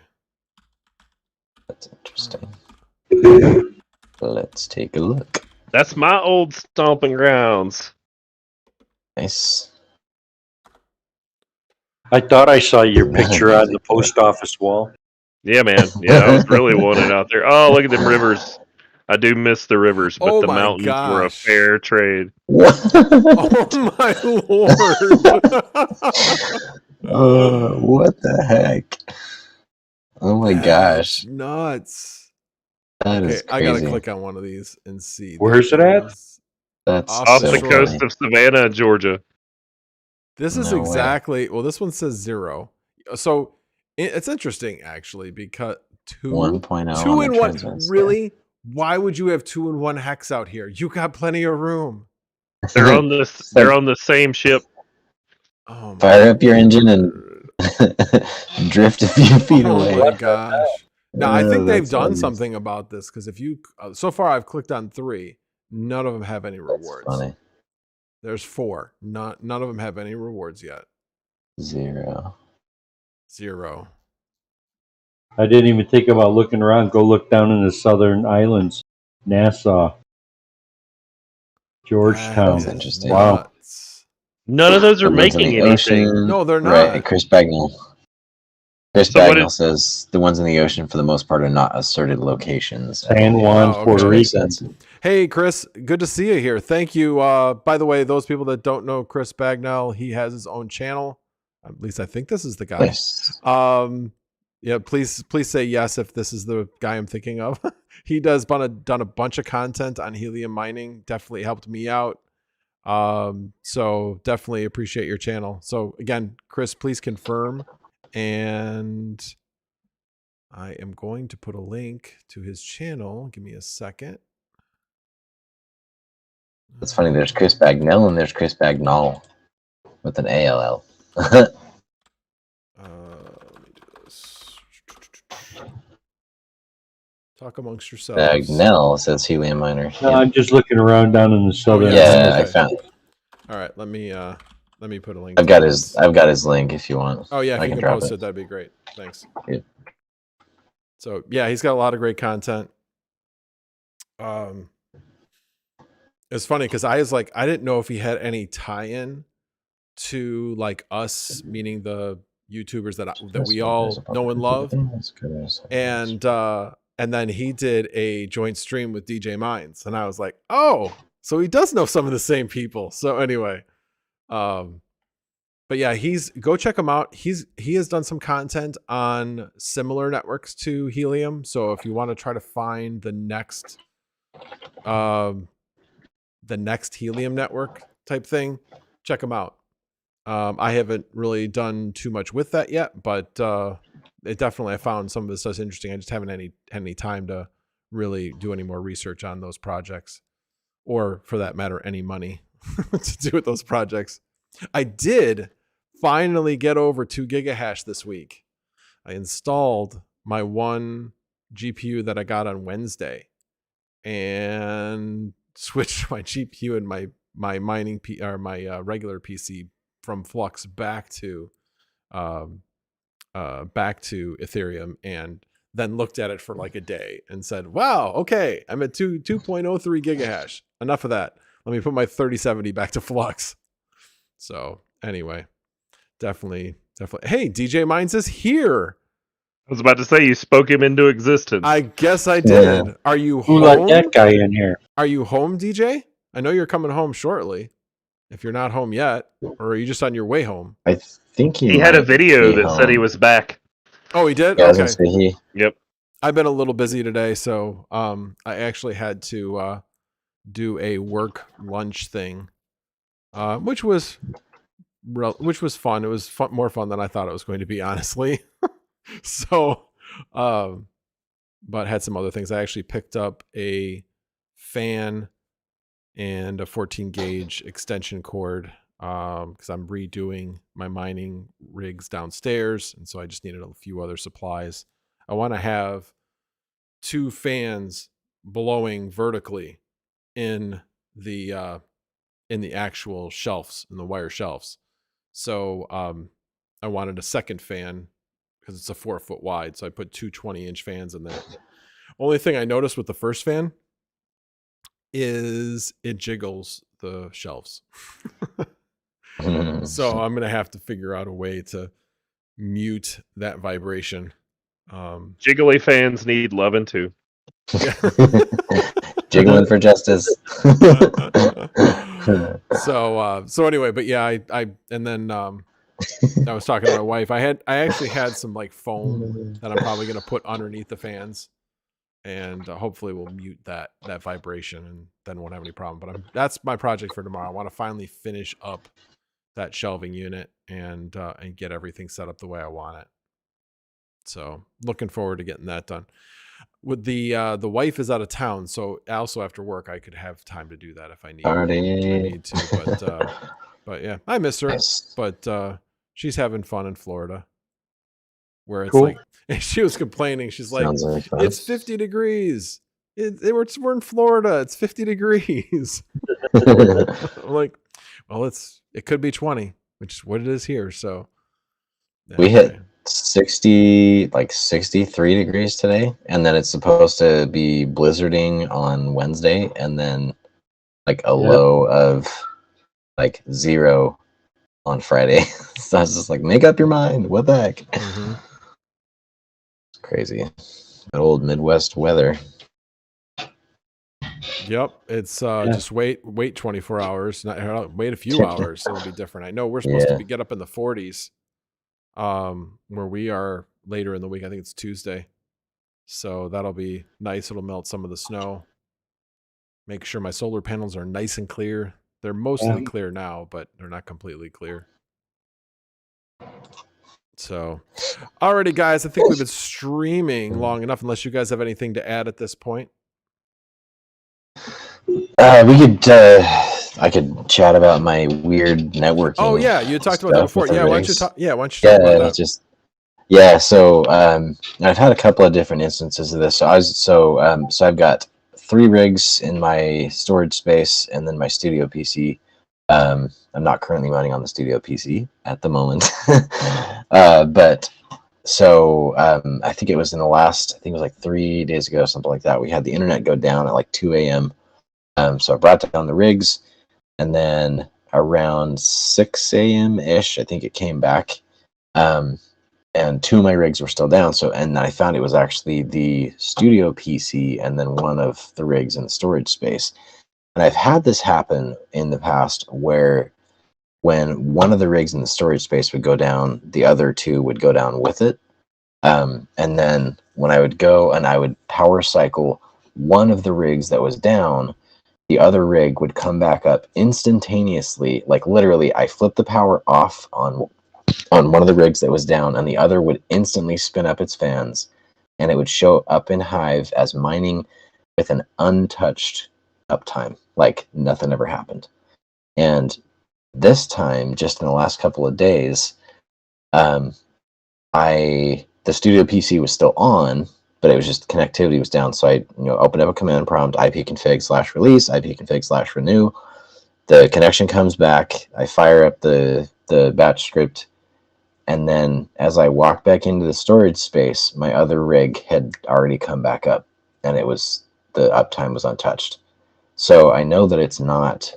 [SPEAKER 3] That's interesting. Let's take a look.
[SPEAKER 4] That's my old stomping grounds.
[SPEAKER 3] Nice.
[SPEAKER 5] I thought I saw your picture on the post office wall.
[SPEAKER 4] Yeah, man. Yeah, I was really wanted out there. Oh, look at them rivers. I do miss the rivers, but the mountains were a fair trade.
[SPEAKER 1] Oh my lord.
[SPEAKER 3] What the heck? Oh my gosh.
[SPEAKER 1] Nuts.
[SPEAKER 3] That is crazy.
[SPEAKER 1] I gotta click on one of these and see.
[SPEAKER 5] Where's it at?
[SPEAKER 3] That's
[SPEAKER 4] off
[SPEAKER 3] so
[SPEAKER 4] the coast
[SPEAKER 3] funny.
[SPEAKER 4] of Savannah, Georgia.
[SPEAKER 1] This is exactly, well, this one says 0. So it's interesting actually, because
[SPEAKER 3] 1.0
[SPEAKER 1] 2 in 1.
[SPEAKER 3] transmitter.
[SPEAKER 1] Really? Why would you have 2 in 1 hex out here? You got plenty of room.
[SPEAKER 4] They're on the same ship.
[SPEAKER 1] Oh,
[SPEAKER 3] fire up your engine and drift a few feet away.
[SPEAKER 1] Oh my gosh. Now I think they've
[SPEAKER 3] that's
[SPEAKER 1] done
[SPEAKER 3] funny.
[SPEAKER 1] something about this, because if you so far I've clicked on 3, none of them have any
[SPEAKER 3] That's
[SPEAKER 1] rewards.
[SPEAKER 3] funny.
[SPEAKER 1] There's 4. None of them have any rewards yet.
[SPEAKER 3] 0.
[SPEAKER 1] 0.
[SPEAKER 5] I didn't even think about looking around. Go look down in the southern islands. Nassau. Georgetown.
[SPEAKER 3] That's interesting.
[SPEAKER 5] Wow.
[SPEAKER 1] Nuts.
[SPEAKER 4] None of those are
[SPEAKER 3] The ones in
[SPEAKER 4] making
[SPEAKER 3] the
[SPEAKER 4] anything.
[SPEAKER 3] ocean.
[SPEAKER 1] No, they're
[SPEAKER 3] Right,
[SPEAKER 1] not.
[SPEAKER 3] Chris Bagnall. Chris
[SPEAKER 4] So what
[SPEAKER 3] Bagnall
[SPEAKER 4] is-
[SPEAKER 3] says the ones in the ocean, for the most part, are not asserted locations.
[SPEAKER 5] San Juan,
[SPEAKER 1] Oh, okay.
[SPEAKER 5] Puerto
[SPEAKER 3] Makes
[SPEAKER 5] Rico.
[SPEAKER 3] sense.
[SPEAKER 1] Hey, Chris, good to see you here. Thank you. By the way, those people that don't know Chris Bagnall, he has his own channel. At least I think this is the guy.
[SPEAKER 3] Nice.
[SPEAKER 1] Yeah, please say yes if this is the guy I'm thinking of. He does done a bunch of content on helium mining. Definitely helped me out. So definitely appreciate your channel. So again, Chris, please confirm. And I am going to put a link to his channel. Give me a second.
[SPEAKER 3] It's funny, there's Chris Bagnall and there's Chris Bagnall with an ALL.
[SPEAKER 1] Let me do this. Talk amongst yourselves.
[SPEAKER 3] Bagnall says helium miner.
[SPEAKER 5] No, I'm just looking around down in the southern
[SPEAKER 1] yeah.
[SPEAKER 3] Yeah,
[SPEAKER 5] islands.
[SPEAKER 3] I found it.
[SPEAKER 1] All right, let me put a link.
[SPEAKER 3] I've got his link if you want.
[SPEAKER 1] Oh yeah, if
[SPEAKER 3] I
[SPEAKER 1] you
[SPEAKER 3] can
[SPEAKER 1] can
[SPEAKER 3] drop
[SPEAKER 1] post
[SPEAKER 3] it.
[SPEAKER 1] it, that'd be great. Thanks.
[SPEAKER 3] Yeah.
[SPEAKER 1] So yeah, he's got a lot of great content. It's funny because I didn't know if he had any tie-in to like us, meaning the YouTubers that we all know and love. And then he did a joint stream with DJ Mines, and I was like, oh, so he does know some of the same people. So anyway, but yeah, go check him out. He has done some content on similar networks to Helium. So if you want to try to find the next Helium network type thing, check him out. I haven't really done too much with that yet, but it definitely, I found some of this stuff interesting. I just haven't had any time to really do any more research on those projects, or for that matter, any money to do with those projects. I did finally get over 2 gigahash this week. I installed my one GPU that I got on Wednesday and switched my GPU and my mining regular PC from Flux back to Ethereum, and then looked at it for like a day and said, wow, okay, I'm at 2.03 gigahash. Enough of that. Let me put my 3070 back to Flux. So anyway, definitely. Hey, DJ Mines is here.
[SPEAKER 4] I was about to say you spoke him into existence.
[SPEAKER 1] I guess I did.
[SPEAKER 3] Yeah.
[SPEAKER 1] Are you
[SPEAKER 5] Who
[SPEAKER 1] home?
[SPEAKER 5] let that guy in here?
[SPEAKER 1] Are you home, DJ? I know you're coming home shortly. If you're not home yet, or are you just on your way home?
[SPEAKER 3] I think
[SPEAKER 4] he had a
[SPEAKER 3] might
[SPEAKER 4] video
[SPEAKER 3] be
[SPEAKER 4] that said he
[SPEAKER 3] home.
[SPEAKER 4] was back.
[SPEAKER 1] Oh, he did?
[SPEAKER 3] Yeah, I was
[SPEAKER 1] Okay.
[SPEAKER 3] gonna say he.
[SPEAKER 4] Yep.
[SPEAKER 1] I've been a little busy today, so I actually had to do a work lunch thing, which was fun. It was more fun than I thought it was going to be, honestly. So, but had some other things. I actually picked up a fan and a 14 gauge extension cord because I'm redoing my mining rigs downstairs, and so I just needed a few other supplies. I want to have 2 fans blowing vertically in the actual shelves, in the wire shelves. So I wanted a second fan because it's a 4-foot wide. So I put 2 20-inch fans in there. Only thing I noticed with the first fan is it jiggles the shelves. So I'm going to have to figure out a way to mute that vibration.
[SPEAKER 4] Jiggly fans need loving too.
[SPEAKER 3] Jiggling for justice.
[SPEAKER 1] So anyway, but yeah, I and then I was talking to my wife. I actually had some like foam that I'm probably going to put underneath the fans, and hopefully we'll mute that vibration, and then won't have any problem. But that's my project for tomorrow. I want to finally finish up that shelving unit and get everything set up the way I want it. So looking forward to getting that done. With the wife is out of town, so also after work I could have time to do that if I need to. But yeah, I miss her.
[SPEAKER 3] Nice.
[SPEAKER 1] But she's having fun in Florida, where it's
[SPEAKER 5] Cool.
[SPEAKER 1] like she was complaining. She's like,
[SPEAKER 3] Sounds like fun.
[SPEAKER 1] it's 50 degrees. We're in Florida. It's 50 degrees. I'm like, Well, it could be 20, which is what it is here. So
[SPEAKER 3] We hit 63 degrees today, and then it's supposed to be blizzarding on Wednesday, and then like a low of like 0 on Friday. So I was just like, make up your mind. What the heck?
[SPEAKER 1] Mm-hmm.
[SPEAKER 3] It's crazy. That old Midwest weather.
[SPEAKER 1] Yep, it's just wait 24 hours, wait a few hours. It'll be different. I know we're supposed to get up in the 40s, where we are later in the week. I think it's Tuesday, so that'll be nice. It'll melt some of the snow. Make sure my solar panels are nice and clear. They're mostly clear now, but they're not completely clear. So, alrighty, guys. I think we've been streaming long enough. Unless you guys have anything to add at this point.
[SPEAKER 3] We could. I could chat about my weird networking.
[SPEAKER 1] Oh yeah, you talked about that before. Yeah, why don't you talk? Yeah, why don't you talk about
[SPEAKER 3] that? So I've had a couple of different instances of this. So I've got 3 rigs in my storage space, and then my studio PC. I'm not currently running on the studio PC at the moment, but so I think it was in the last. I think it was like 3 days ago, something like that. We had the internet go down at like 2 a.m. So I brought down the rigs, and then around 6 a.m. ish, I think it came back, and 2 of my rigs were still down. So, and I found it was actually the studio PC and then one of the rigs in the storage space. And I've had this happen in the past where when one of the rigs in the storage space would go down, the other 2 would go down with it. And then when I would go and I would power cycle one of the rigs that was down, the other rig would come back up instantaneously. Like literally, I flipped the power off on one of the rigs that was down, and the other would instantly spin up its fans, and it would show up in Hive as mining with an untouched uptime, like nothing ever happened. And this time, just in the last couple of days, the studio PC was still on, but it was just connectivity was down. So I opened up a command prompt, ipconfig/release, ipconfig/renew. The connection comes back. I fire up the batch script, and then as I walk back into the storage space, my other rig had already come back up, and the uptime was untouched. So I know that it's not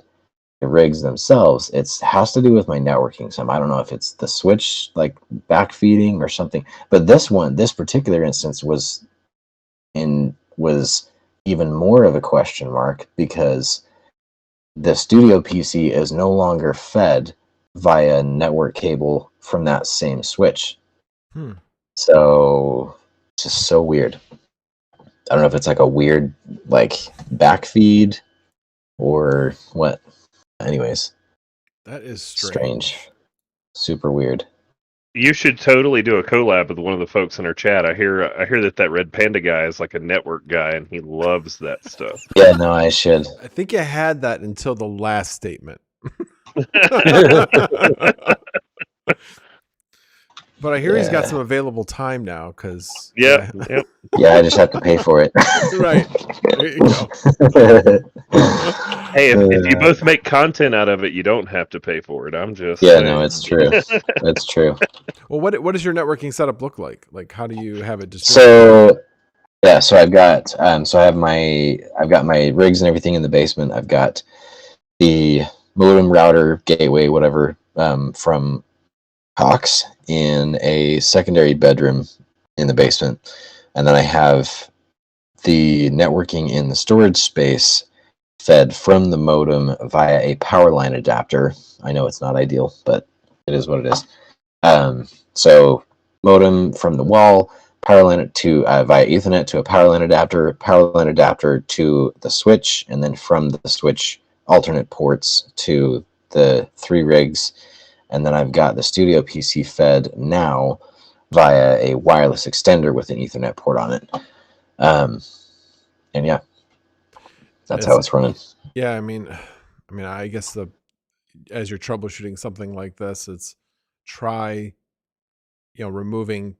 [SPEAKER 3] the rigs themselves. It has to do with my networking. So I don't know if it's the switch like backfeeding or something. But this particular instance was even more of a question mark, because the studio PC is no longer fed via network cable from that same switch. So it's just so weird. I don't know if it's like a weird like backfeed or what. Anyways,
[SPEAKER 1] that is
[SPEAKER 3] strange. Super weird.
[SPEAKER 4] You should totally do a collab with one of the folks in our chat. I hear that Red Panda guy is like a network guy, and he loves that stuff.
[SPEAKER 3] Yeah, no, I should.
[SPEAKER 1] I think you had that until the last statement. But I hear he's got some available time now, because
[SPEAKER 3] yeah, I just have to pay for it.
[SPEAKER 1] Right. There you go.
[SPEAKER 4] Hey, if you both make content out of it, you don't have to pay for it. I'm just
[SPEAKER 3] saying. No, it's true. It's true.
[SPEAKER 1] Well, what does your networking setup look like? Like, how do you have it
[SPEAKER 3] distributed? So I've got I've got my rigs and everything in the basement. I've got the modem, router, gateway, whatever, from Cox in a secondary bedroom in the basement, and then I have the networking in the storage space fed from the modem via a power line adapter. I know it's not ideal, but it is what it is. So modem from the wall, power line to via Ethernet to a power line adapter to the switch, and then from the switch alternate ports to the 3 rigs. And then I've got the studio PC fed now via a wireless extender with an Ethernet port on it. And yeah, that's how it's running.
[SPEAKER 1] Yeah, I mean, I guess as you're troubleshooting something like this, it's try, removing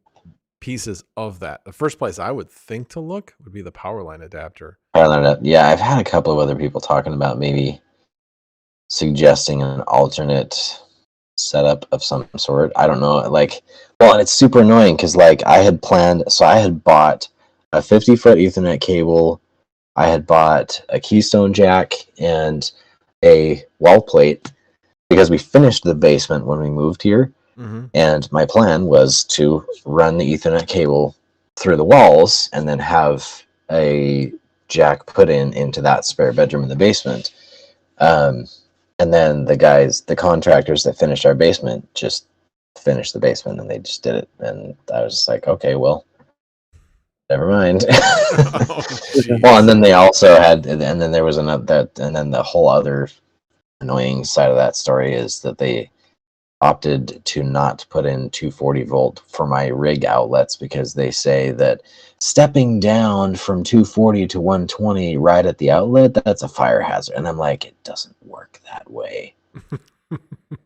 [SPEAKER 1] pieces of that. The first place I would think to look would be the power line adapter.
[SPEAKER 3] Yeah, I've had a couple of other people talking about maybe suggesting an alternate setup of some sort. I don't know. Like, well, and it's super annoying because like I had planned. So I had bought a 50-foot Ethernet cable. I had bought a Keystone jack and a wall plate because we finished the basement when we moved here.
[SPEAKER 1] Mm-hmm.
[SPEAKER 3] And my plan was to run the Ethernet cable through the walls and then have a jack put into that spare bedroom in the basement. And then the contractors that finished our basement just finished the basement and they just did it. And I was like, okay, well, never mind. Well, and then they also had, and then there was another, and then the whole other annoying side of that story is that they opted to not put in 240 volt for my rig outlets because they say that stepping down from 240 to 120 right at the outlet, that's a fire hazard. And I'm like, it doesn't work that way.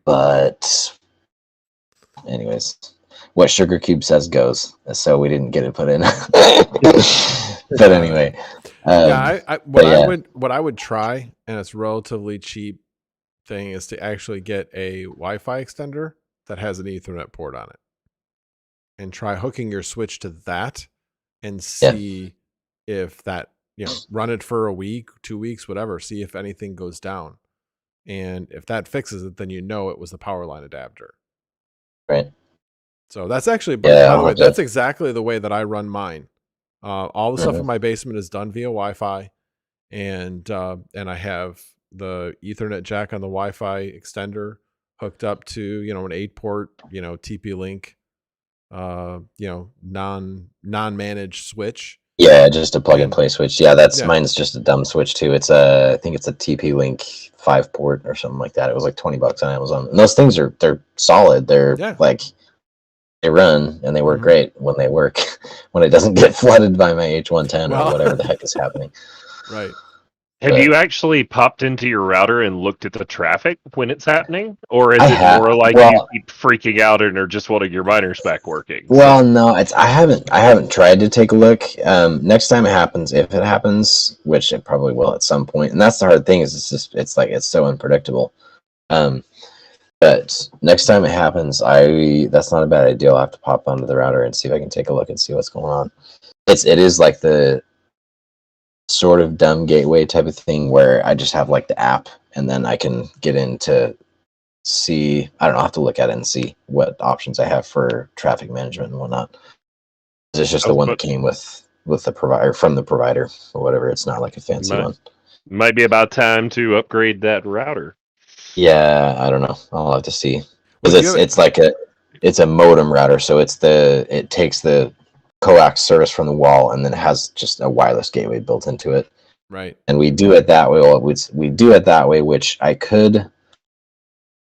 [SPEAKER 3] But anyways, what Sugar Cube says goes. So we didn't get it put in. But anyway.
[SPEAKER 1] What I would try, and it's relatively cheap thing, is to actually get a Wi-Fi extender that has an Ethernet port on it and try hooking your switch to that and see if that, run it for a week, 2 weeks, whatever, see if anything goes down. And if that fixes it, then it was the power line adapter.
[SPEAKER 3] Right.
[SPEAKER 1] So that's actually, by the way, that's exactly the way that I run mine. All the stuff in my basement is done via Wi-Fi, and I have the Ethernet jack on the Wi-Fi extender hooked up to an 8-port TP-Link non-managed switch.
[SPEAKER 3] Yeah, just a plug and play switch. Yeah, mine's just a dumb switch too. It's I think it's a TP-Link 5-port or something like that. It was like $20 on Amazon. And those things they're solid. They're like, they run and they work great when they work. When it doesn't get flooded by my H110 or whatever the heck is happening.
[SPEAKER 1] Right.
[SPEAKER 4] Have you actually popped into your router and looked at the traffic when it's happening? Or is it more like you keep freaking out and are just wanting your miners back working?
[SPEAKER 3] Well, no, I haven't tried to take a look. Next time it happens, if it happens, which it probably will at some point, and that's the hard thing, is it's so unpredictable. But next time it happens, that's not a bad idea. I'll have to pop onto the router and see if I can take a look and see what's going on. It is like the sort of dumb gateway type of thing where I just have like the app and then I can get in to see. I don't know, I'll have to look at it and see what options I have for traffic management and whatnot. It's just the one that came with the provider, from the provider or whatever. It's not like a fancy one.
[SPEAKER 4] Might be about time to upgrade that router.
[SPEAKER 3] Yeah, I don't know. I'll have to see. Because it's a modem router, so it takes the coax service from the wall and then it has just a wireless gateway built into it.
[SPEAKER 1] Right.
[SPEAKER 3] And we do it that way. Well, we do it that way, which and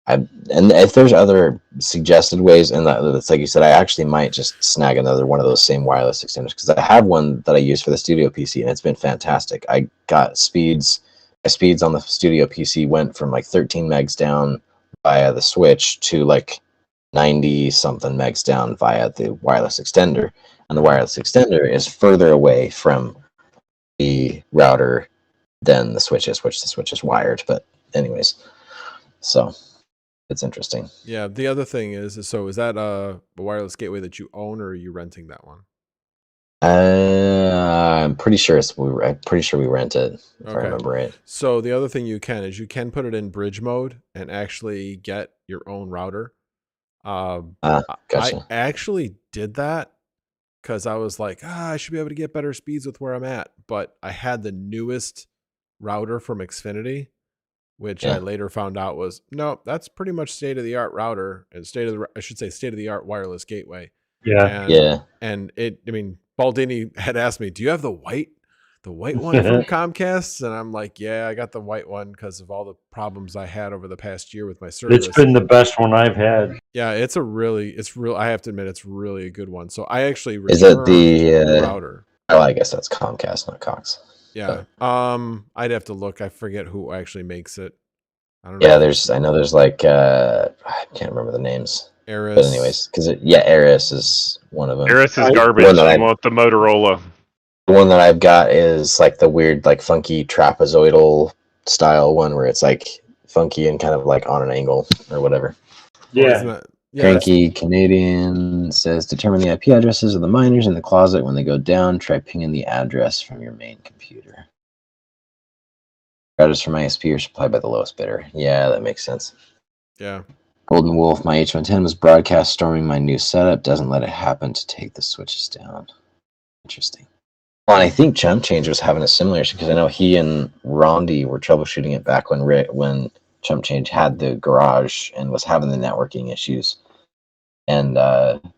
[SPEAKER 3] if there's other suggested ways, and that's like you said, I actually might just snag another one of those same wireless extenders, because I have one that I use for the studio PC and it's been fantastic. I got my speeds on the studio PC went from like 13 megs down via the switch to like 90 something megs down via the wireless extender. And the wireless extender is further away from the router than the switch is, which the switch is wired. But anyways, so it's interesting.
[SPEAKER 1] Yeah. The other thing is that a wireless gateway that you own, or are you renting that one?
[SPEAKER 3] I'm pretty sure we rent it, if I remember right.
[SPEAKER 1] So the other thing you can put it in bridge mode and actually get your own router.
[SPEAKER 3] Gotcha.
[SPEAKER 1] I actually did that because I was like, I should be able to get better speeds with where I'm at. But I had the newest router from Xfinity, which I later found out was, no, that's pretty much state-of-the-art router and state-of-the-art wireless gateway.
[SPEAKER 5] Yeah.
[SPEAKER 1] And Baldini had asked me, do you have the white one from Comcast? And I'm like, yeah, I got the white one because of all the problems I had over the past year with my service.
[SPEAKER 5] It's been the best one I've had.
[SPEAKER 1] Yeah, I have to admit, it's really a good one. So I actually
[SPEAKER 3] is it the
[SPEAKER 1] router.
[SPEAKER 3] Oh, I guess that's Comcast, not Cox.
[SPEAKER 1] Yeah.
[SPEAKER 3] So.
[SPEAKER 1] I'd have to look. I forget who actually makes it. I don't know.
[SPEAKER 3] Yeah, I know there's like I can't remember the names.
[SPEAKER 1] Aris.
[SPEAKER 3] But anyways, Aris is one of them.
[SPEAKER 4] Aris is garbage. I want the Motorola.
[SPEAKER 3] The one that I've got is like the weird, like funky trapezoidal style one where it's like funky and kind of like on an angle or whatever.
[SPEAKER 5] Yeah.
[SPEAKER 3] Cranky Canadian says, determine the IP addresses of the miners in the closet. When they go down, try pinging the address from your main computer. Address from ISP or supplied by the lowest bidder. Yeah, that makes sense.
[SPEAKER 1] Yeah.
[SPEAKER 3] Golden Wolf, my H110 was broadcast storming my new setup. Doesn't let it happen to take the switches down. Interesting. Well, and I think Chump Change was having a similar issue because I know he and Rondi were troubleshooting it back when Chump Change had the garage and was having the networking issues. And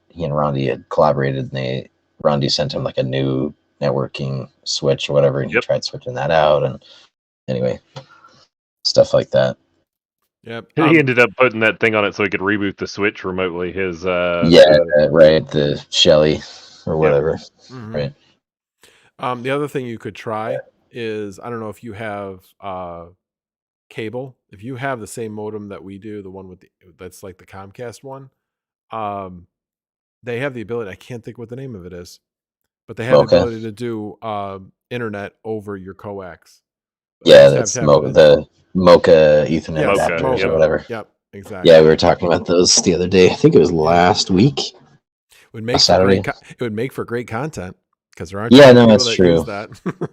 [SPEAKER 3] he and Rondi had collaborated, and Rondi sent him like a new networking switch or whatever, and he tried switching that out. And anyway, stuff like that.
[SPEAKER 1] Yep.
[SPEAKER 4] He ended up putting that thing on it so he could reboot the switch remotely. Right,
[SPEAKER 3] the Shelly or whatever,
[SPEAKER 1] Mm-hmm.
[SPEAKER 3] right?
[SPEAKER 1] The other thing you could try is, I don't know if you have cable. If you have the same modem that we do, the one that's like the Comcast one, they have the ability. I can't think what the name of it is, but they have the ability to do internet over your coax.
[SPEAKER 3] Yeah, that's the Mocha Ethernet adapters or whatever.
[SPEAKER 1] Yep, exactly.
[SPEAKER 3] Yeah, we were talking about those the other day. I think it was last week.
[SPEAKER 1] It would make for great content because there aren't
[SPEAKER 3] no,
[SPEAKER 1] people
[SPEAKER 3] that's
[SPEAKER 1] that
[SPEAKER 3] true.
[SPEAKER 1] use that.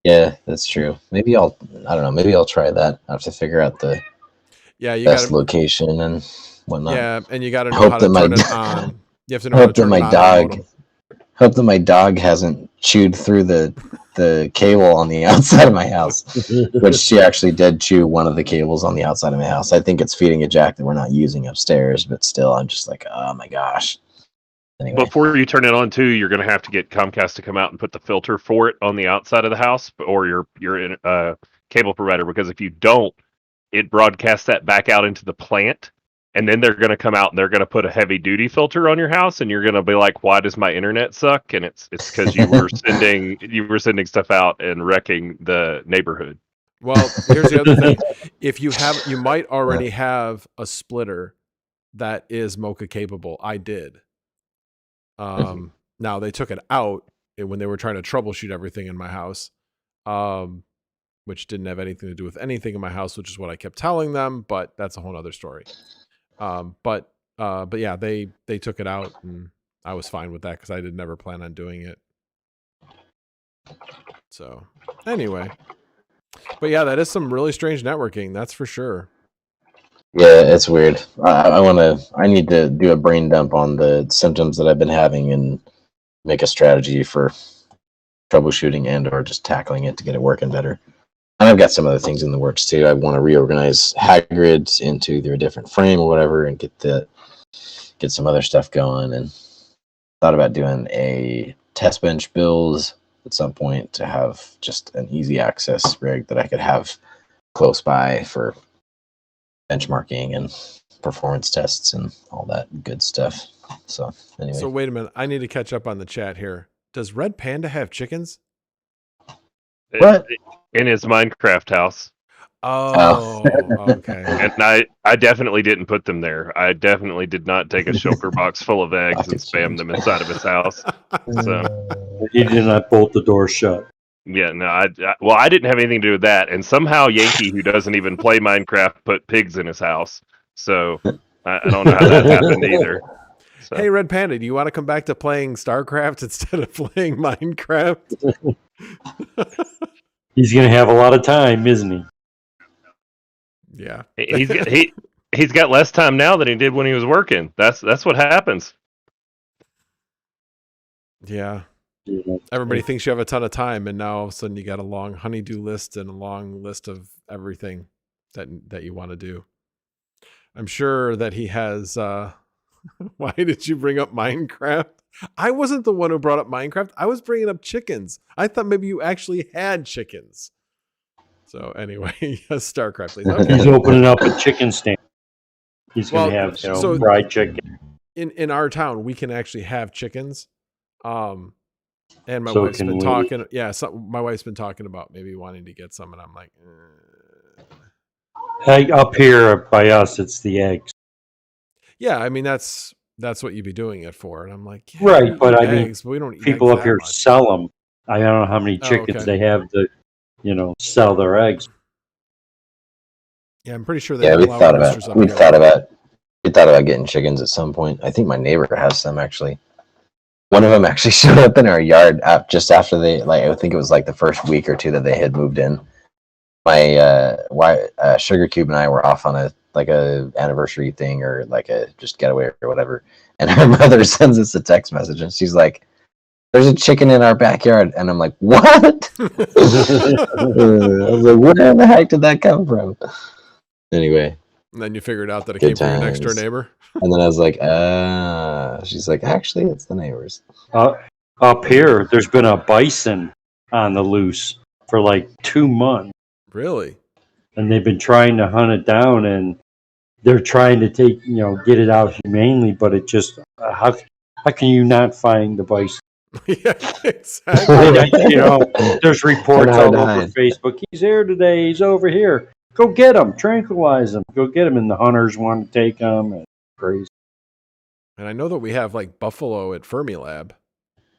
[SPEAKER 3] Yeah, that's true. Maybe I don't know. Maybe I'll try that. I have to figure out the best location and whatnot.
[SPEAKER 1] Yeah, and you got to know how to turn it on. You have to know how to turn it on.
[SPEAKER 3] Hope that my dog hasn't chewed through the cable on the outside of my house, which she actually did chew one of the cables on the outside of my house. I think it's feeding a jack that we're not using upstairs, but still, I'm just like, oh my gosh. Anyway.
[SPEAKER 4] Before you turn it on too, you're going to have to get Comcast to come out and put the filter for it on the outside of the house, or your cable provider, because if you don't, it broadcasts that back out into the plant, and then they're going to come out and they're going to put a heavy duty filter on your house, and you're going to be like, why does my internet suck? And it's because you were sending stuff out and wrecking the neighborhood.
[SPEAKER 1] Well, here's the other thing. If you might already have a splitter that is Mocha capable. I did. Now they took it out when they were trying to troubleshoot everything in my house, which didn't have anything to do with anything in my house, which is what I kept telling them, but that's a whole other story. But yeah, they took it out, and I was fine with that because I did never plan on doing it. So anyway, but yeah, that is some really strange networking. That's for sure.
[SPEAKER 3] Yeah, it's weird. I need to do a brain dump on the symptoms that I've been having and make a strategy for troubleshooting and or just tackling it to get it working better. And I've got some other things in the works too. I want to reorganize Hagrid into either a different frame or whatever and get some other stuff going, and thought about doing a test bench build at some point to have just an easy access rig that I could have close by for benchmarking and performance tests and all that good stuff. So anyway.
[SPEAKER 1] So wait a minute. I need to catch up on the chat here. Does Red Panda have chickens?
[SPEAKER 3] What?
[SPEAKER 4] In his Minecraft house.
[SPEAKER 1] Oh, okay.
[SPEAKER 4] And I definitely didn't put them there. I definitely did not take a shulker box full of eggs and spam them inside of his house. So
[SPEAKER 5] he did not bolt the door shut.
[SPEAKER 4] Yeah, no, I didn't have anything to do with that. And somehow Yankee, who doesn't even play Minecraft, put pigs in his house. So I don't know how that happened either. So.
[SPEAKER 1] Hey, Red Panda, do you want to come back to playing StarCraft instead of playing Minecraft?
[SPEAKER 5] He's going to have a lot of time, isn't he?
[SPEAKER 1] Yeah.
[SPEAKER 4] He's got less time now than he did when he was working. That's what happens.
[SPEAKER 1] Yeah. Everybody thinks you have a ton of time, and now all of a sudden you got a long honeydew list and a long list of everything that you want to do. I'm sure that he has. Why did you bring up Minecraft? I wasn't the one who brought up Minecraft. I was bringing up chickens. I thought maybe you actually had chickens. So anyway, yes, StarCraft, please. Okay.
[SPEAKER 5] He's opening up a chicken stand. He's going to have fried chicken.
[SPEAKER 1] In our town, we can actually have chickens. And my wife's been talking. Yeah, my wife's been talking about maybe wanting to get some, and I'm like,
[SPEAKER 5] Hey, up here by us, it's the eggs.
[SPEAKER 1] Yeah, I mean that's what you'd be doing it for, and I'm like, yeah,
[SPEAKER 5] right, but I
[SPEAKER 1] eggs,
[SPEAKER 5] mean,
[SPEAKER 1] but we don't eat
[SPEAKER 5] people
[SPEAKER 1] eggs
[SPEAKER 5] up here
[SPEAKER 1] much.
[SPEAKER 5] sell them. I don't know how many chickens they have to, sell their eggs.
[SPEAKER 1] Yeah, I'm pretty sure they
[SPEAKER 3] Yeah,
[SPEAKER 1] don't allow roosters up here.
[SPEAKER 3] we thought about getting chickens at some point. I think my neighbor has some actually. One of them actually showed up in our yard just after they, like, I think it was like the first week or two that they had moved in. My Sugar Cube and I were off on a anniversary thing or like a just getaway or whatever, and her mother sends us a text message and she's like, "There's a chicken in our backyard," and I'm like, "What?" I was like, "Where in the heck did that come from?" Anyway.
[SPEAKER 1] And then you figured out that it came from your next door neighbor.
[SPEAKER 3] And then I was like, she's like, "Actually, it's the neighbors."
[SPEAKER 5] Up here, there's been a bison on the loose for like 2 months.
[SPEAKER 1] Really?
[SPEAKER 5] And they've been trying to hunt it down, and they're trying to get it out humanely, but it just, how can you not find the bison?
[SPEAKER 1] Yeah, exactly.
[SPEAKER 5] There's reports all over Facebook. He's here today. He's over here. Go get him. Tranquilize him. Go get him. And the hunters want to take him. And crazy.
[SPEAKER 1] And I know that we have like buffalo at Fermilab.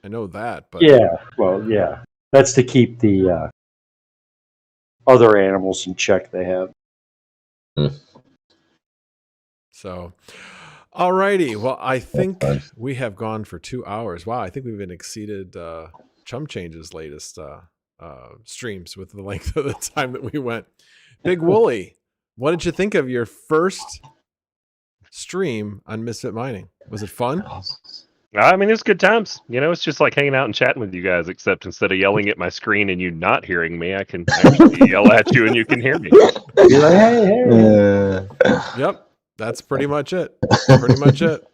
[SPEAKER 1] I know that, but
[SPEAKER 5] yeah, that's to keep the other animals in check. They have.
[SPEAKER 1] So, alrighty. Well, I think we have gone for 2 hours. Wow, I think we've been exceeded Chum Change's latest streams with the length of the time that we went. Big Wooly, what did you think of your first stream on Misfit Mining? Was it fun?
[SPEAKER 4] I mean, it's good times. It's just like hanging out and chatting with you guys, except instead of yelling at my screen and you not hearing me, I can actually yell at you and you can hear me.
[SPEAKER 5] You're like, hey.
[SPEAKER 1] Yep, that's pretty much it. Pretty much it.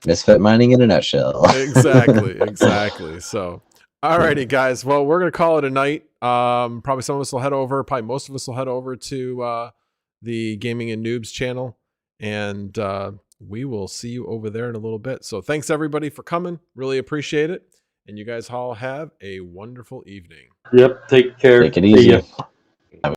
[SPEAKER 3] Misfit Mining in a nutshell.
[SPEAKER 1] Exactly. So, alrighty, guys. Well, we're gonna call it a night. Probably some of us will head over. Probably most of us will head over to the Gaming and Noobs channel, and we will see you over there in a little bit. So, thanks everybody for coming. Really appreciate it. And you guys all have a wonderful evening.
[SPEAKER 5] Yep. Take care.
[SPEAKER 3] Take it easy.